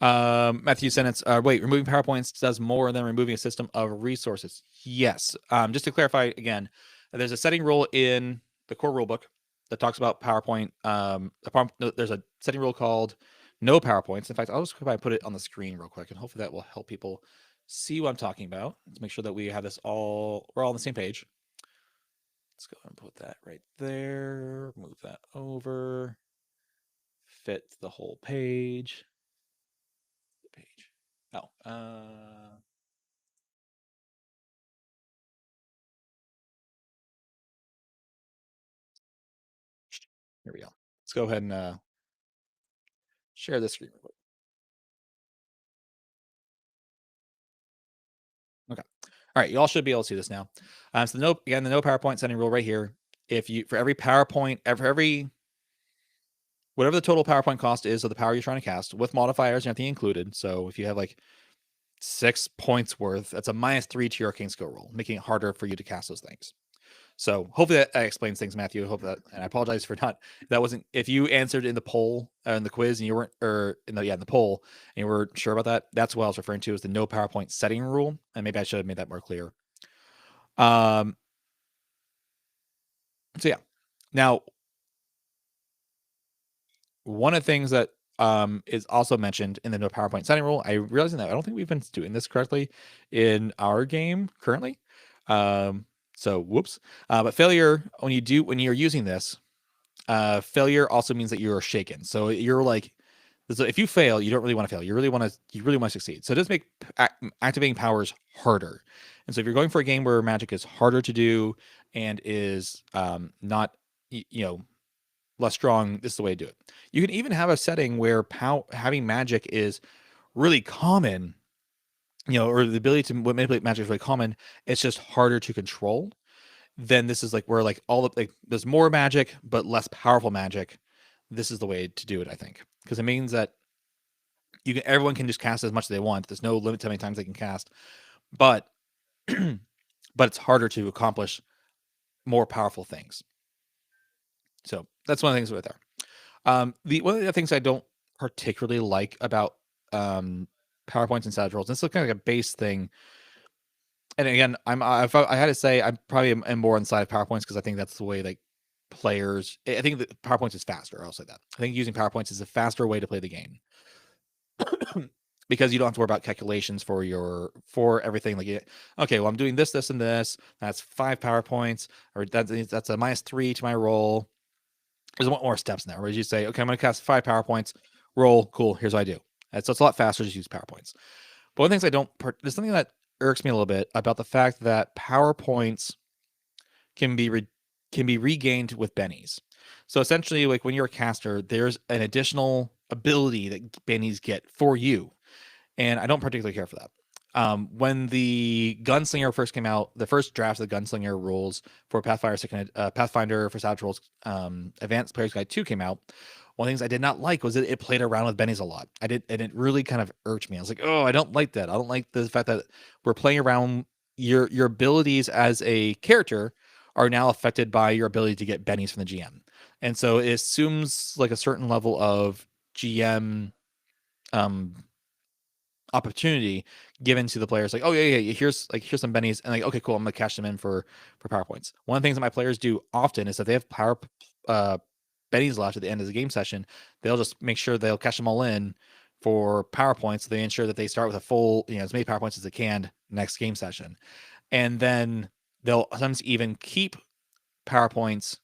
Matthew sentence. Removing PowerPoints does more than removing a system of resources. Yes. Just to clarify again, there's a setting rule in the core rulebook that talks about PowerPoint. There's a setting rule called no PowerPoints. In fact, I'll just put it on the screen real quick, and hopefully that will help people see what I'm talking about. Let's make sure that we have we're all on the same page. Let's go and put that right there. Move that over. Fit the whole page. Oh, here we go. Let's go ahead and share this screen real quick. Okay. All right, you all should be able to see this now. So the no PowerPoint setting rule right here. If you for every PowerPoint, every whatever the total PowerPoint cost is of the power you're trying to cast, with modifiers and everything included. So if you have like 6 points worth, that's a -3 to your arcane skill roll, making it harder for you to cast those things. So hopefully that explains things, Matthew. I hope that, and I apologize for if you answered in the poll in the quiz and you weren't, or in the poll and you weren't sure about that, that's what I was referring to as the no PowerPoint setting rule. And maybe I should have made that more clear. So yeah, now one of the things that is also mentioned in the no PowerPoint setting rule, I realizing that I don't think we've been doing this correctly in our game currently. So whoops. But failure, when you're using this, failure also means that you're shaken. So you're like, So if you fail, you don't really want to fail. You really want to succeed. So it does make activating powers harder. And so if you're going for a game where magic is harder to do and is not less strong, this is the way to do it. You can even have a setting where having magic is really common, or the ability to manipulate magic is really common. It's just harder to control. Then this is like where like there's more magic but less powerful magic. This is the way to do it, I think, because it means that everyone can just cast as much as they want. There's no limit to how many times they can cast, but but it's harder to accomplish more powerful things. So that's one of the things right there. One of the things I don't particularly like about PowerPoints and savage rolls, and this is kind of like a base thing. And again, if I had to say, I probably am more on the side of PowerPoints because I think that's the way like players. I think that PowerPoints is faster. I'll say that. I think using PowerPoints is a faster way to play the game because you don't have to worry about calculations for everything. Like, okay, well, I'm doing this, this, and this. That's 5 PowerPoints, or that's a -3 to my roll. There's one more steps in there, whereas you say, okay, I'm going to cast 5 PowerPoints, roll, cool, here's what I do. So it's a lot faster to use PowerPoints. But one of the things there's something that irks me a little bit about the fact that PowerPoints can be regained with bennies. So essentially, like when you're a caster, there's an additional ability that bennies get for you, and I don't particularly care for that. When the Gunslinger first came out, the first drafts of the Gunslinger rules for Pathfinder for Savage Rolls Advanced Player's Guide 2 came out. One of the things I did not like was that it played around with bennies a lot. And it really kind of irked me. I was like, oh, I don't like that. I don't like the fact that we're playing around. Your abilities as a character are now affected by your ability to get bennies from the GM. And so it assumes like a certain level of GM opportunity given to the players, like, oh yeah, here's some bennies, and like, okay, cool, I'm gonna cash them in for PowerPoints. One of the things that my players do often is that they have bennies left at the end of the game session, they'll just make sure they'll cash them all in for PowerPoints. So they ensure that they start with a full, as many PowerPoints as they can next game session, and then they'll sometimes even keep PowerPoints.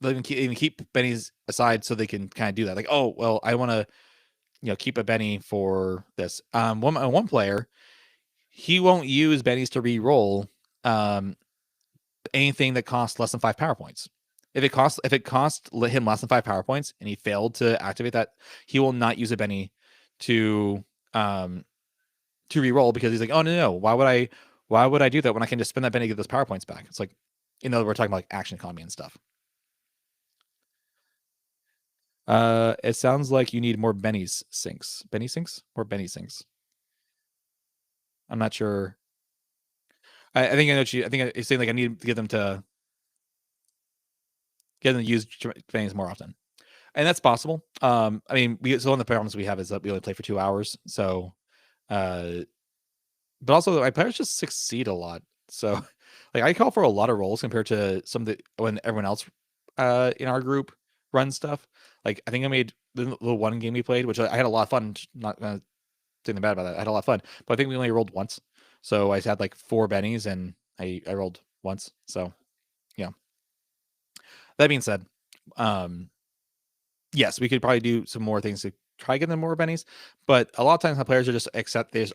They'll even keep bennies aside so they can kind of do that. Like, oh well, I want to keep a Benny for this. One player, he won't use bennies to re-roll anything that costs less than 5 PowerPoints. If it costs him less than 5 PowerPoints and he failed to activate that, he will not use a Benny to re-roll, because he's like, oh no, why would I do that when I can just spend that Benny to get those PowerPoints back? It's like, we're talking about like action economy and stuff. It sounds like you need more Benny sinks. More Benny sinks. I'm not sure. I think I know what I think it's saying like I need to get them to use Bennies more often, and that's possible. I mean, one of the problems we have is that we only play for 2 hours, so. But also my players just succeed a lot, so like I call for a lot of rolls compared to when everyone else in our group runs stuff. Like I think I made the one game we played, which I had a lot of fun. Not gonna say anything bad about that. I had a lot of fun, but I think we only rolled once. So I had like 4 bennies and I rolled once. So yeah. That being said, yes, we could probably do some more things to try getting them more bennies, but a lot of times my players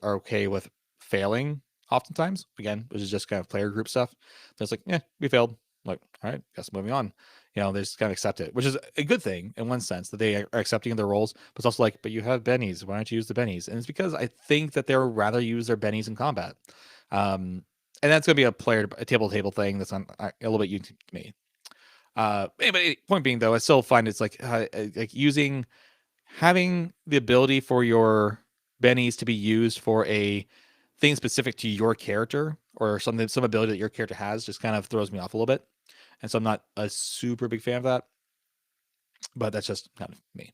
are okay with failing oftentimes, again, which is just kind of player group stuff. It's like, yeah, we failed. Like, all right, guess moving on. They just kind of accept it, which is a good thing in one sense that they are accepting their roles, but it's also like, but you have bennies. Why don't you use the bennies? And it's because I think that they'll rather use their bennies in combat. And that's going to be a table thing that's a little bit unique to me. Anyway, point being though, I still find it's like having the ability for your bennies to be used for a thing specific to your character or some ability that your character has just kind of throws me off a little bit. And so I'm not a super big fan of that, but that's just kind of me.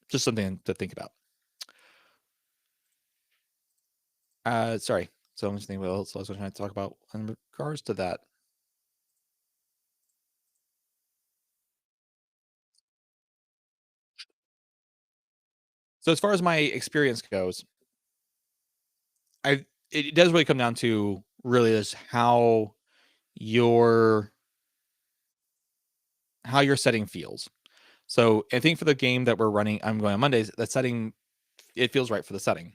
Just something to think about. Sorry. So I'm just thinking what else I was trying to talk about in regards to that. So as far as my experience goes, it does really come down to really is how your how your setting feels. So I think for the game that we're running, I'm going on Mondays, that setting, it feels right for the setting.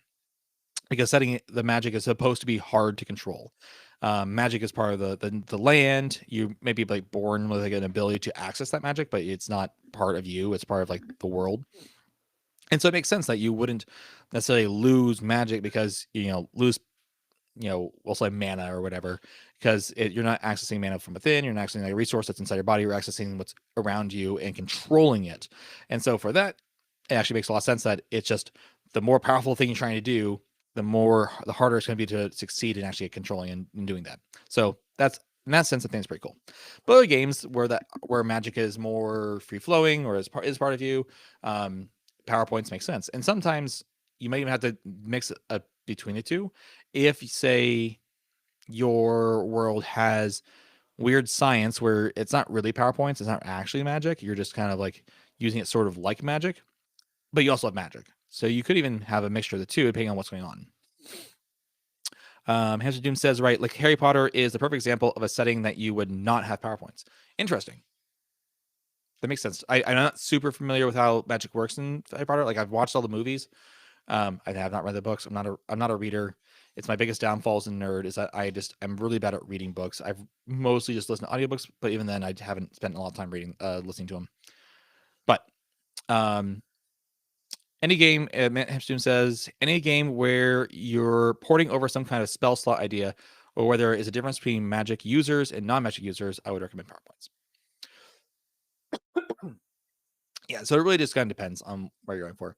Because setting the magic is supposed to be hard to control. Magic is part of the land. You may be like born with like an ability to access that magic, but it's not part of you. It's part of like the world. And so it makes sense that you wouldn't necessarily lose magic because lose we'll say mana or whatever, because you're not accessing mana from within. You're not accessing like a resource that's inside your body. You're accessing what's around you and controlling it. And so for that, it actually makes a lot of sense that it's just the more powerful thing you're trying to do, the harder it's going to be to succeed in actually controlling and doing that. So that's in that sense, I think it's pretty cool. But other games where magic is more free flowing or is part of you, PowerPoints make sense. And sometimes you might even have to mix between the two. If say your world has weird science where it's not really PowerPoints, it's not actually magic, you're just kind of like using it sort of like magic, but you also have magic. So you could even have a mixture of the two depending on what's going on. Hamster Doom says, right, like Harry Potter is the perfect example of a setting that you would not have PowerPoints. Interesting. That makes sense. I'm not super familiar with how magic works in Harry Potter. Like I've watched all the movies. I have not read the books. I'm not a reader. It's my biggest downfall as a nerd is that I'm really bad at reading books. I've mostly just listened to audiobooks, but even then I haven't spent a lot of time listening to them. But any game, Hamstone says, any game where you're porting over some kind of spell slot idea, or where there is a difference between magic users and non-magic users, I would recommend PowerPoints. Yeah, so it really just kind of depends on where you're going for.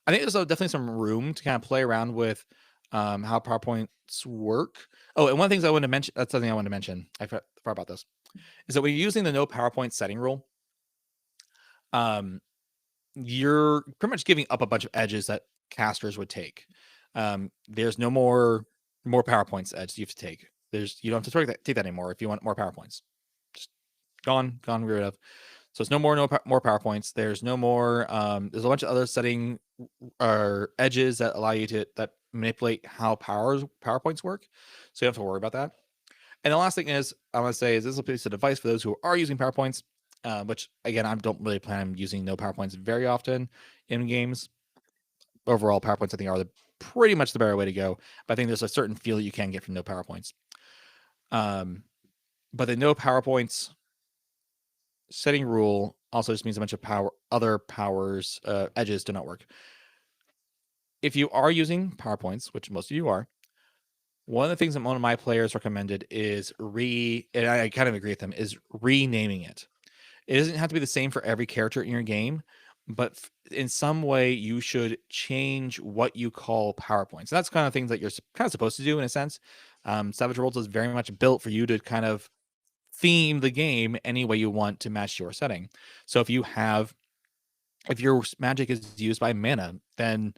I think there's definitely some room to kind of play around with how PowerPoints work. Oh, and one of the things I wanted to mention, that's something I wanted to mention, I forgot about this, is that when you're using the no PowerPoint setting rule, you're pretty much giving up a bunch of edges that casters would take. There's no more PowerPoints edges you have to take. You don't have to take that anymore if you want more PowerPoints. Just gone, rid of. So it's more PowerPoints. There's no more. There's a bunch of other setting or edges that allow you to manipulate how PowerPoints work. So you don't have to worry about that. And the last thing is I want to say is this is a piece of advice for those who are using PowerPoints, which again I don't really plan on using no PowerPoints very often in games. Overall, PowerPoints I think are pretty much the better way to go. But I think there's a certain feel you can get from no PowerPoints. But the no PowerPoints setting rule also just means a bunch of other powers, edges do not work. If you are using PowerPoints, which most of you are, one of the things that one of my players recommended is and I kind of agree with them, is renaming it. It doesn't have to be the same for every character in your game, but in some way you should change what you call PowerPoints. That's kind of things that you're kind of supposed to do in a sense. Savage Worlds is very much built for you to kind of theme the game any way you want to match your setting. So if if your magic is used by mana, then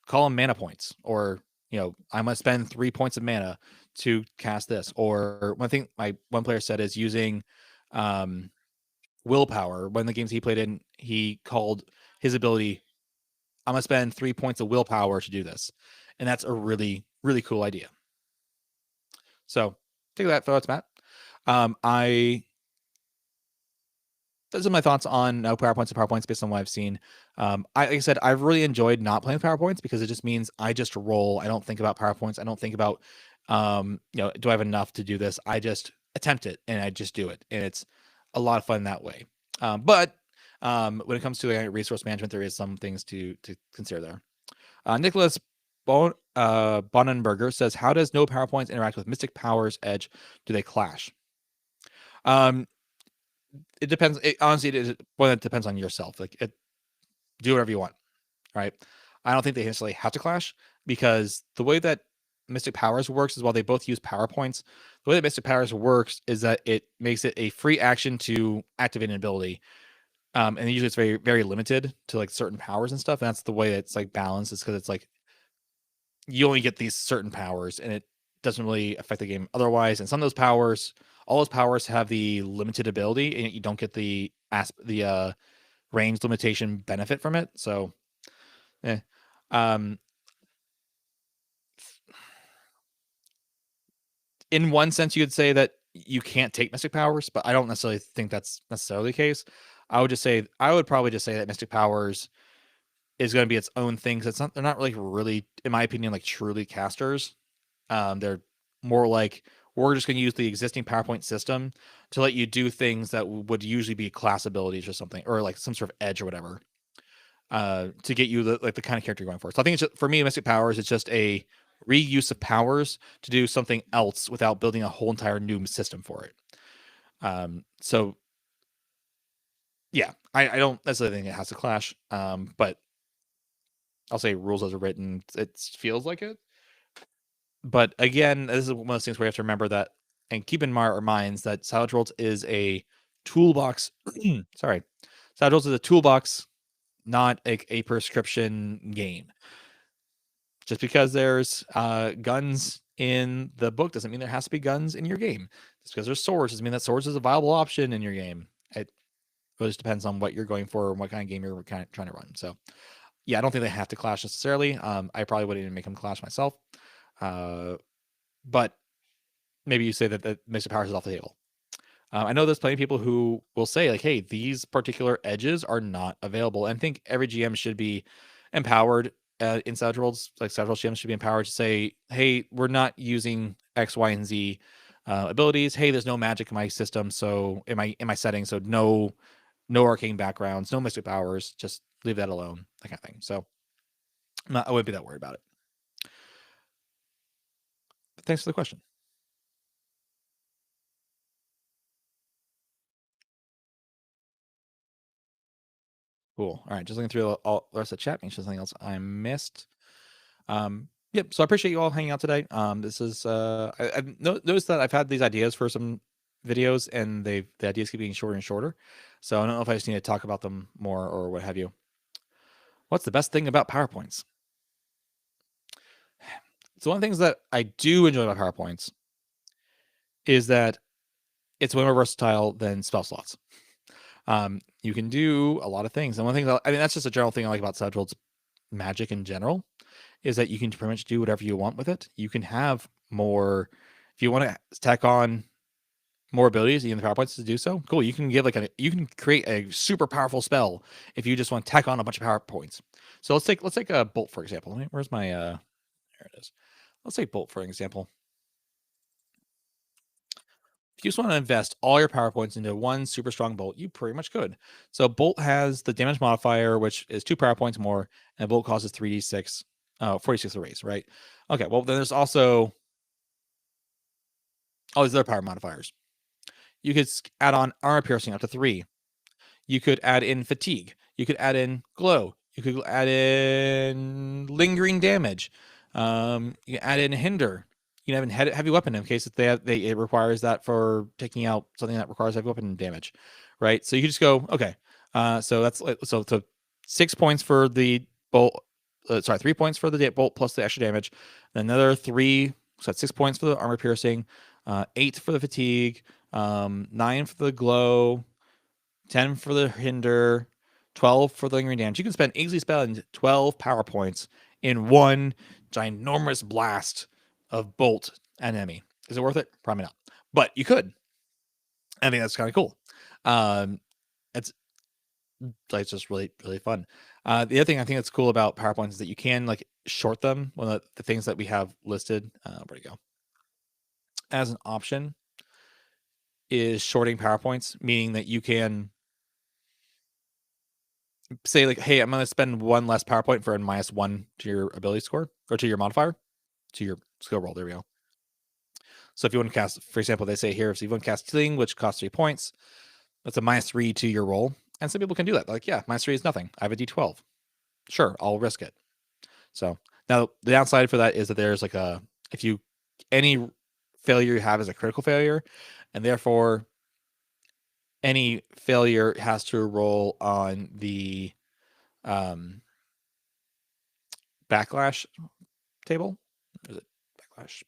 call them mana points, or I'm going to spend 3 points of mana to cast this. Or one thing one player said is using willpower. One of the games he played in, he called his ability, I'm going to spend 3 points of willpower to do this. And that's a really, really cool idea. So take that thoughts, Matt. Those are my thoughts on no PowerPoints and PowerPoints based on what I've seen. Like I said, I've really enjoyed not playing PowerPoints because it just means I just roll. I don't think about PowerPoints. I don't think about, do I have enough to do this? I just attempt it and I just do it. And it's a lot of fun that way. But when it comes to resource management, there is some things to consider there. Nicholas Bonenberger says, how does no PowerPoints interact with Mystic Powers Edge? Do they clash? It depends. Honestly, it depends on yourself. Do whatever you want, right? I don't think they necessarily have to clash, because the way that Mystic Powers works is while they both use PowerPoints, the way that Mystic Powers works is that it makes it a free action to activate an ability. And usually it's very, very limited to like certain powers and stuff. And that's the way it's like balanced, is because it's like you only get these certain powers and it doesn't really affect the game otherwise. And some of those powers, all those powers have the limited ability, and you don't get the range limitation benefit from it. So, in one sense, you could say that you can't take Mystic Powers, but I don't necessarily think that's necessarily the case. I would probably just say that Mystic Powers is going to be its own thing. They're not really, in my opinion, like truly casters. They're more like, we're just going to use the existing PowerPoint system to let you do things that would usually be class abilities or something, or like some sort of edge or whatever, to get you the kind of character you're going for. So I think it's just, for me, Mystic Powers, it's just a reuse of powers to do something else without building a whole entire new system for it. So yeah, I don't necessarily think it has to clash, but I'll say rules as written, it feels like it. But again, this is one of those things where you have to remember that and keep in our minds that Savage Worlds is a toolbox. Sorry. Savage Worlds is a toolbox, not a prescription game. Just because there's guns in the book doesn't mean there has to be guns in your game. Just because there's swords doesn't mean that swords is a viable option in your game. It really just depends on what you're going for and what kind of game you're kind of trying to run. So yeah, I don't think they have to clash necessarily. I probably wouldn't even make them clash myself. But maybe you say that Mystic Powers is off the table. I know there's plenty of people who will say like, hey, these particular edges are not available. And I think every GM should be empowered in Savage Worlds. Like Savage Worlds GMs should be empowered to say, hey, we're not using X, Y, and Z abilities. Hey, there's no magic in my system. So in my setting, so no arcane backgrounds, no mystic powers, just leave that alone, that kind of thing. So I wouldn't be that worried about it. But thanks for the question. Cool. All right, just looking through all the rest of the chat, make sure something else I missed. Yep. So I appreciate you all hanging out today. This is I've noticed that I've had these ideas for some videos, and the ideas keep getting shorter and shorter. So I don't know if I just need to talk about them more or what have you. What's the best thing about PowerPoints? So one of the things that I do enjoy about PowerPoints is that it's way more versatile than spell slots. You can do a lot of things, and one thing that's just a general thing I like about Savage Worlds magic in general, is that you can pretty much do whatever you want with it. You can have more, if you want to tack on more abilities in the PowerPoints to do so. Cool. You can give you can create a super powerful spell if you just want to tack on a bunch of PowerPoints. So let's take a bolt for example. Where's my there it is. Let's take bolt for example. If you just want to invest all your PowerPoints into one super strong bolt, you pretty much could. So bolt has the damage modifier, which is 2 PowerPoints more, and bolt causes 3d6, 46 arrays, right? Okay, well then there's also all these other power modifiers. You could add on armor piercing up to 3. You could add in fatigue. You could add in glow. You could add in lingering damage. You can add in hinder. You can have a heavy weapon in case it requires that for taking out something that requires heavy weapon damage, right? So you just go, okay, so that's so 6 points for the bolt. 3 points for the bolt plus the extra damage. Another 3, so that's 6 points for the armor piercing. 8 for the fatigue. 9 for the glow. 10 for the hinder, 12 for the lingering damage. You can easily spend 12 power points in one ginormous blast of bolt enemy. Is it worth it? Probably not. But you could. I think that's kind of cool. It's just really, really fun. The other thing I think that's cool about PowerPoints is that you can short them. One of the things that we have listed, where'd it go? As an option is shorting PowerPoints, meaning that you can say hey, I'm going to spend 1 less PowerPoint for a -1 to your ability score or to your modifier, to your skill roll. There we go. So if you want to cast, for example, they say here, if you want to cast Healing, which costs 3 points, that's a -3 to your roll. And some people can do that. Like, yeah, -3 is nothing. I have a D12. Sure, I'll risk it. So now the downside for that is that there's any failure you have is a critical failure, and therefore any failure has to roll on the backlash table. Is it backlash?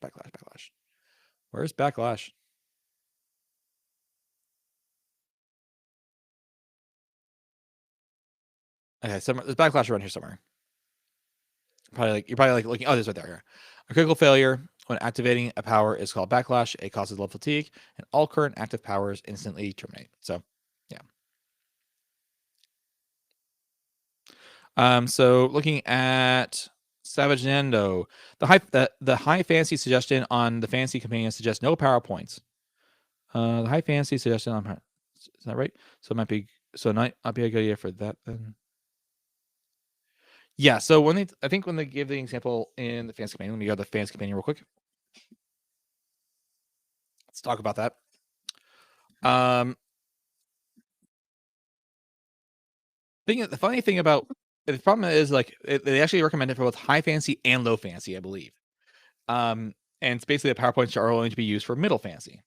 Where's backlash? Okay, there's backlash around here somewhere. You're probably looking. Oh, there's right there. Here. A critical failure when activating a power is called backlash. It causes low fatigue, and all current active powers instantly terminate. So, yeah. So looking at Savage Nando, the high fantasy suggestion on the fantasy companion suggests no PowerPoints. The high fantasy suggestion on is that right? So it might be not be a good idea for that then. Yeah. So I think when they give the example in the fantasy companion, let me go to the fantasy companion real quick. Let's talk about that. The funny thing about the problem is like they actually recommend it for both high fantasy and low fantasy, I believe. And it's basically the PowerPoints are only to be used for middle fantasy.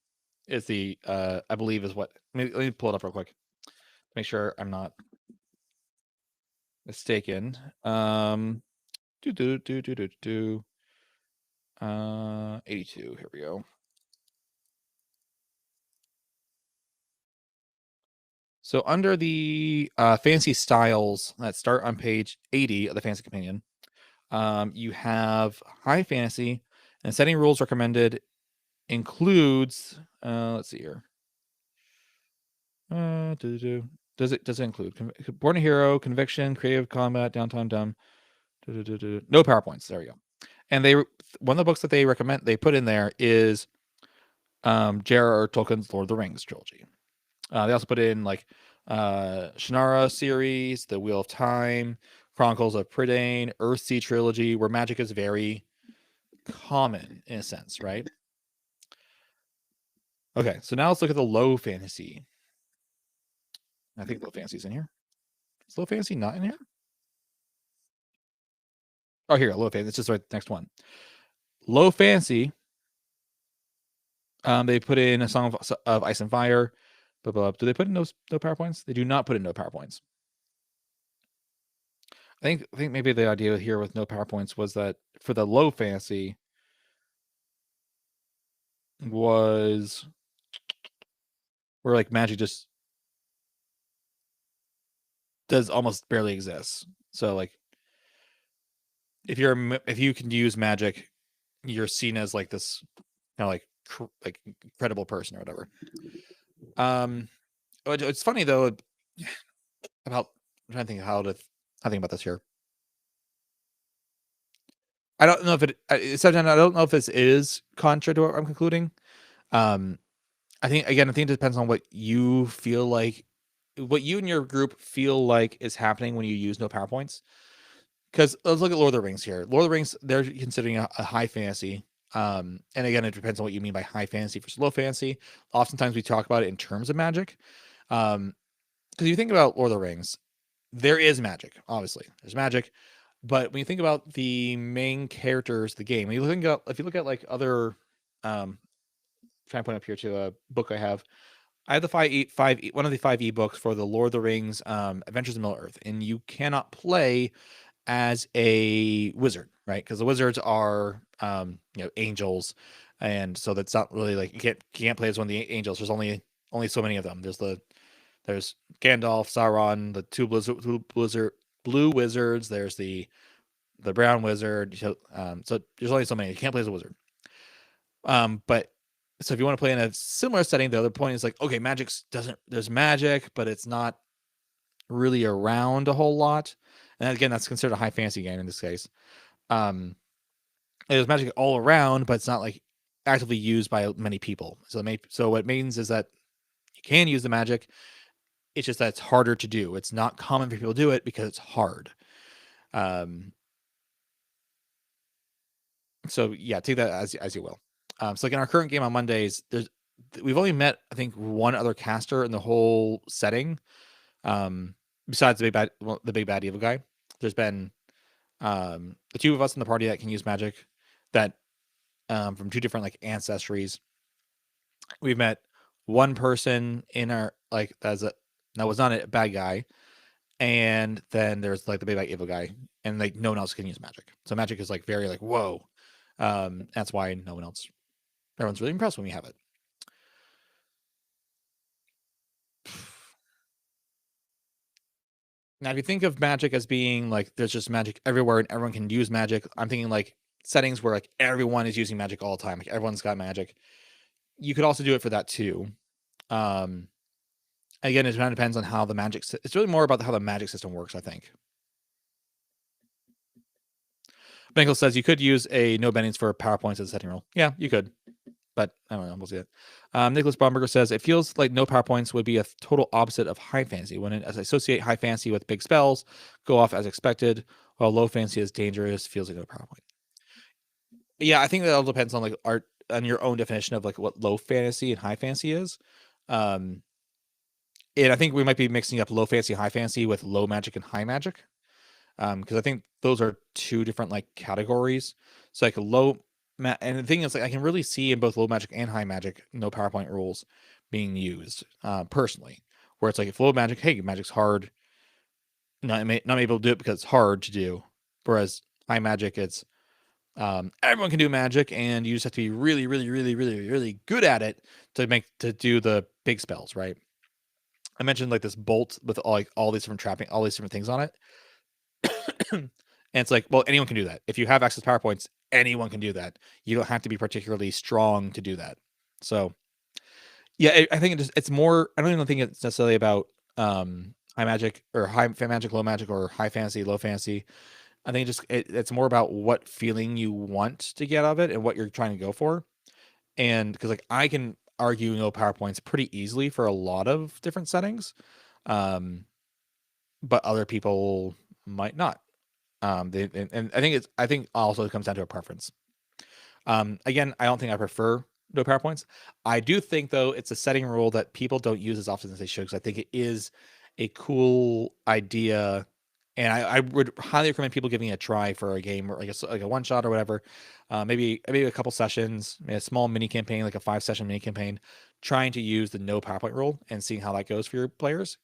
Is the I believe is what. Let me pull it up real quick. Make sure I'm not mistaken. 82. Here we go. So under the fantasy styles that start on page 80 of the Fantasy Companion, you have high fantasy, and setting rules recommended includes. Let's see here. Does it include Born a Hero, Conviction, Creative Combat, Downtime Dumb? No PowerPoints. There we go. And one of the books that they recommend they put in there is J.R.R. Tolkien's Lord of the Rings trilogy. They also put in like Shannara series, The Wheel of Time, Chronicles of Prydain, Earthsea trilogy, where magic is very common in a sense, right? Okay, so now let's look at the low fantasy. I think low fantasy's in here. Is low fantasy not in here? Oh, here, low fantasy. It's just right next one. Low fantasy. They put in a Song of Ice and Fire. Blah, blah, blah. Do they put in no PowerPoints? They do not put in no PowerPoints. I think maybe the idea here with no PowerPoints was that for the low fantasy was where like magic just does almost barely exist. So like if you can use magic, you're seen as like this kind of like incredible person or whatever. It's funny though about I'm trying to think how to think about this here. I don't know if sometimes I don't know if this is contrary to what I'm concluding. I think it depends on what you feel like, what you and your group feel like is happening when you use no PowerPoints. Because let's look at Lord of the Rings here. Lord of the Rings, they're considering a high fantasy. And again, it depends on what you mean by high fantasy versus low fantasy. Oftentimes we talk about it in terms of magic. Because you think about Lord of the Rings, there is magic. Obviously, there's magic. But when you think about the main characters of the game, if you look at like other, trying to point up here to a book I have the one of the 5 ebooks for the Lord of the Rings Adventures in Middle Earth, and you cannot play as a wizard, right? Because the wizards are angels, and so that's not really like you can't play as one of the angels. There's only so many of them. There's Gandalf, Sauron, the two blue wizards. There's the brown wizard. So there's only so many. You can't play as a wizard. But so if you want to play in a similar setting, the other point is like, okay, there's magic, but it's not really around a whole lot. And again, that's considered a high fantasy game in this case. There's magic all around, but it's not like actively used by many people. So what it means is that you can use the magic. It's just that it's harder to do. It's not common for people to do it because it's hard. So yeah, take that as you will. So like in our current game on Mondays, we've only met I think one other caster in the whole setting, besides the big bad evil guy. There's been the 2 of us in the party that can use magic that from 2 different like ancestries. We've met one person in our like that was not a bad guy, and then there's like the big bad evil guy, and like no one else can use magic. So magic is like very like whoa. That's why everyone's really impressed when we have it. Now, if you think of magic as being like there's just magic everywhere and everyone can use magic, I'm thinking like settings where like everyone is using magic all the time, like everyone's got magic. You could also do it for that too. Again, it kind of depends on how the magic. It's really more about how the magic system works, I think. Pinnacle says you could use a no bendings for PowerPoints as a setting rule. Yeah, you could, but I don't know. We'll see it. Nicholas Baumberger says it feels like no PowerPoints would be a total opposite of high fantasy. When it associate high fantasy with big spells, go off as expected, while low fantasy is dangerous. Feels like no PowerPoint. Yeah, I think that all depends on like art on your own definition of like what low fantasy and high fantasy is. And I think we might be mixing up low fantasy, high fantasy with low magic and high magic. Because I think those are two different like categories. So like and the thing is, like, I can really see in both low magic and high magic no PowerPoint rules being used personally. Where it's like if low magic, hey, magic's hard, not able to do it because it's hard to do. Whereas high magic, it's everyone can do magic, and you just have to be really, really, really, really, really good at it to do the big spells, right? I mentioned like this bolt with all these different trapping, all these different things on it. And it's like, well, anyone can do that. If you have access to PowerPoints, anyone can do that. You don't have to be particularly strong to do that. So, yeah, I think it's more. I don't even think it's necessarily about high magic or high magic, low magic, or high fantasy, low fantasy. I think it's more about what feeling you want to get out of it and what you're trying to go for. And because like I can argue no PowerPoints pretty easily for a lot of different settings, but other people might not. And I think also it comes down to a preference. Again, I don't think I prefer no PowerPoints. I do think though it's a setting rule that people don't use as often as they should, because I think it is a cool idea, and I would highly recommend people giving it a try for a game, or I guess like a one shot or whatever. Maybe a couple sessions, maybe a small mini campaign, like a 5-session mini campaign, trying to use the no PowerPoint rule and seeing how that goes for your players.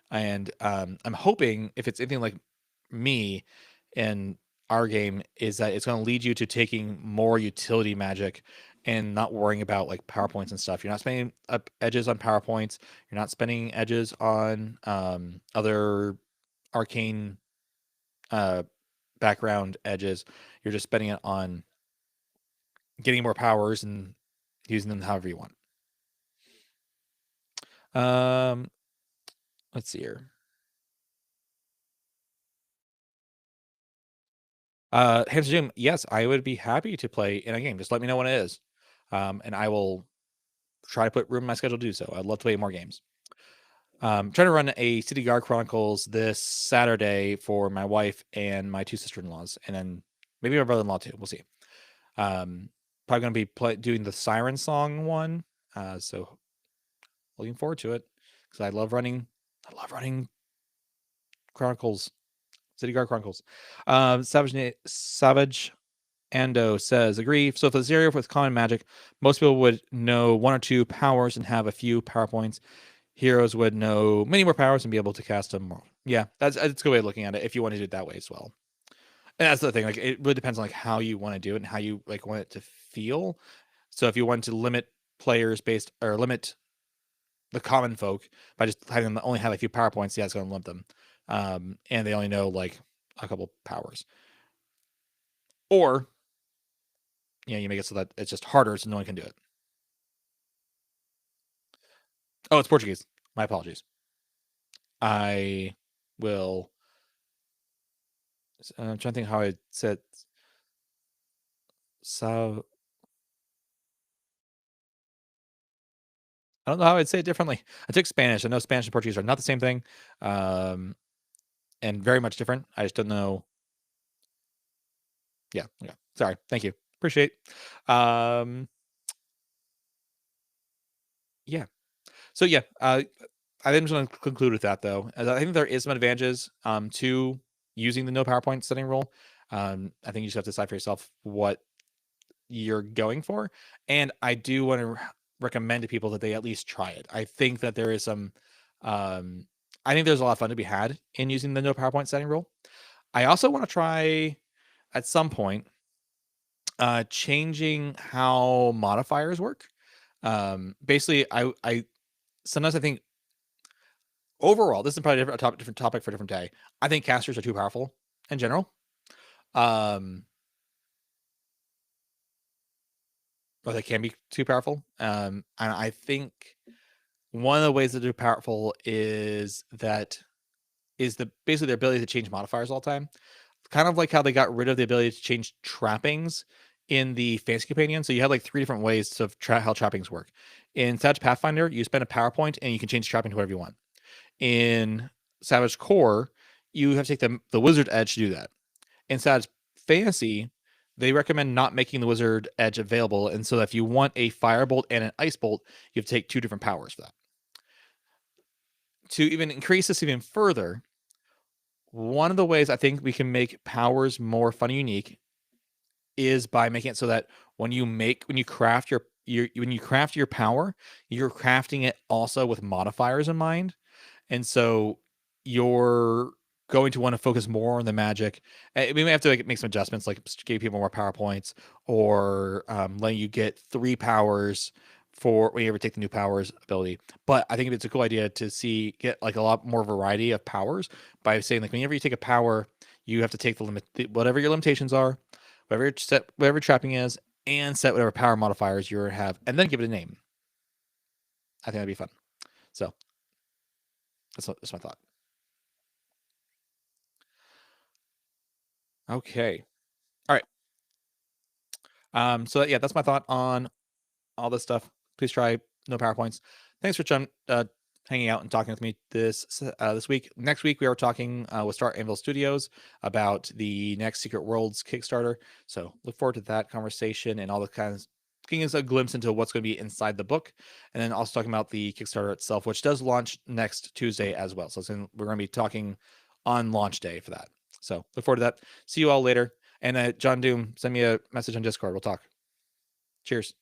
And I'm hoping if it's anything like me in our game, is that it's going to lead you to taking more utility magic and not worrying about like PowerPoints and stuff. You're not spending up edges on PowerPoints. You're not spending edges on other arcane background edges. You're just spending it on getting more powers and using them however you want. Let's see here. Hamster Jim, yes, I would be happy to play in a game. Just let me know when it is, and I will try to put room in my schedule to do so. I'd love to play more games. Trying to run a City Guard Chronicles this Saturday for my wife and my 2 sister-in-laws, and then maybe my brother-in-law too. We'll see. Probably going to be doing the Siren Song one, so looking forward to it, because I love running Chronicles, City Guard Chronicles. Savage Ando says, agree. So for the area with common magic, most people would know 1 or 2 powers and have a few PowerPoints. Heroes would know many more powers and be able to cast them more. Yeah, that's a good way of looking at it if you want to do it that way as well. And that's the thing, like it really depends on like how you want to do it and how you like want it to feel. So if you want to limit players based, or limit the common folk by just having them only have a few PowerPoints, yeah, it's going to limit them. And they only know like a couple powers. Or you make it so that it's just harder so no one can do it. Oh, it's Portuguese. My apologies. I will. I'm trying to think how I said. So I don't know how I'd say it differently. I took Spanish. I know Spanish and Portuguese are not the same thing, and very much different. I just don't know. Yeah. Sorry. Thank you. Appreciate. Yeah. So yeah. I think I'm just going to conclude with that though. As I think there is some advantages to using the no PowerPoint setting rule. I think you just have to decide for yourself what you're going for, and I do want to recommend to people that they at least try it. I think that there is some I think there's a lot of fun to be had in using the no PowerPoint setting rule. I also want to try at some point changing how modifiers work. Basically, I sometimes I think overall, this is probably a different topic for a different day. I think casters are too powerful in general. Or they can be too powerful. And I think one of the ways that they're powerful is basically their ability to change modifiers all the time. kind of like how they got rid of the ability to change trappings in the Fantasy Companion. So you had like 3 different ways of how trappings work. In Savage Pathfinder, you spend a power point and you can change trapping to whatever you want. In Savage Core, you have to take the Wizard Edge to do that. In Savage Fantasy, they recommend not making the Wizard Edge available, and so if you want a Firebolt and an Ice Bolt, you have to take 2 different powers for that. To even increase this even further, one of the ways I think we can make powers more fun and unique is by making it so that when you craft your power, you're crafting it also with modifiers in mind. And so you're going to want to focus more on the magic. We may have to make some adjustments, like give people more power points, or letting you get 3 powers for when you ever take the new powers ability. But I think it's a cool idea to get like a lot more variety of powers by saying, like, whenever you take a power, you have to take whatever your limitations are, whatever trapping is, and set whatever power modifiers you have, and then give it a name. I think that'd be fun. So that's my thought. Okay. All right. So yeah, that's my thought on all this stuff. Please try no PowerPoints. Thanks for hanging out and talking with me this week. Next week, we are talking with Star Anvil Studios about the next Secret Worlds Kickstarter. So look forward to that conversation and all the kinds, giving us a glimpse into what's going to be inside the book. And then also talking about the Kickstarter itself, which does launch next Tuesday as well. So we're going to be talking on launch day for that. So look forward to that. See you all later. And John Doom, send me a message on Discord. We'll talk. Cheers.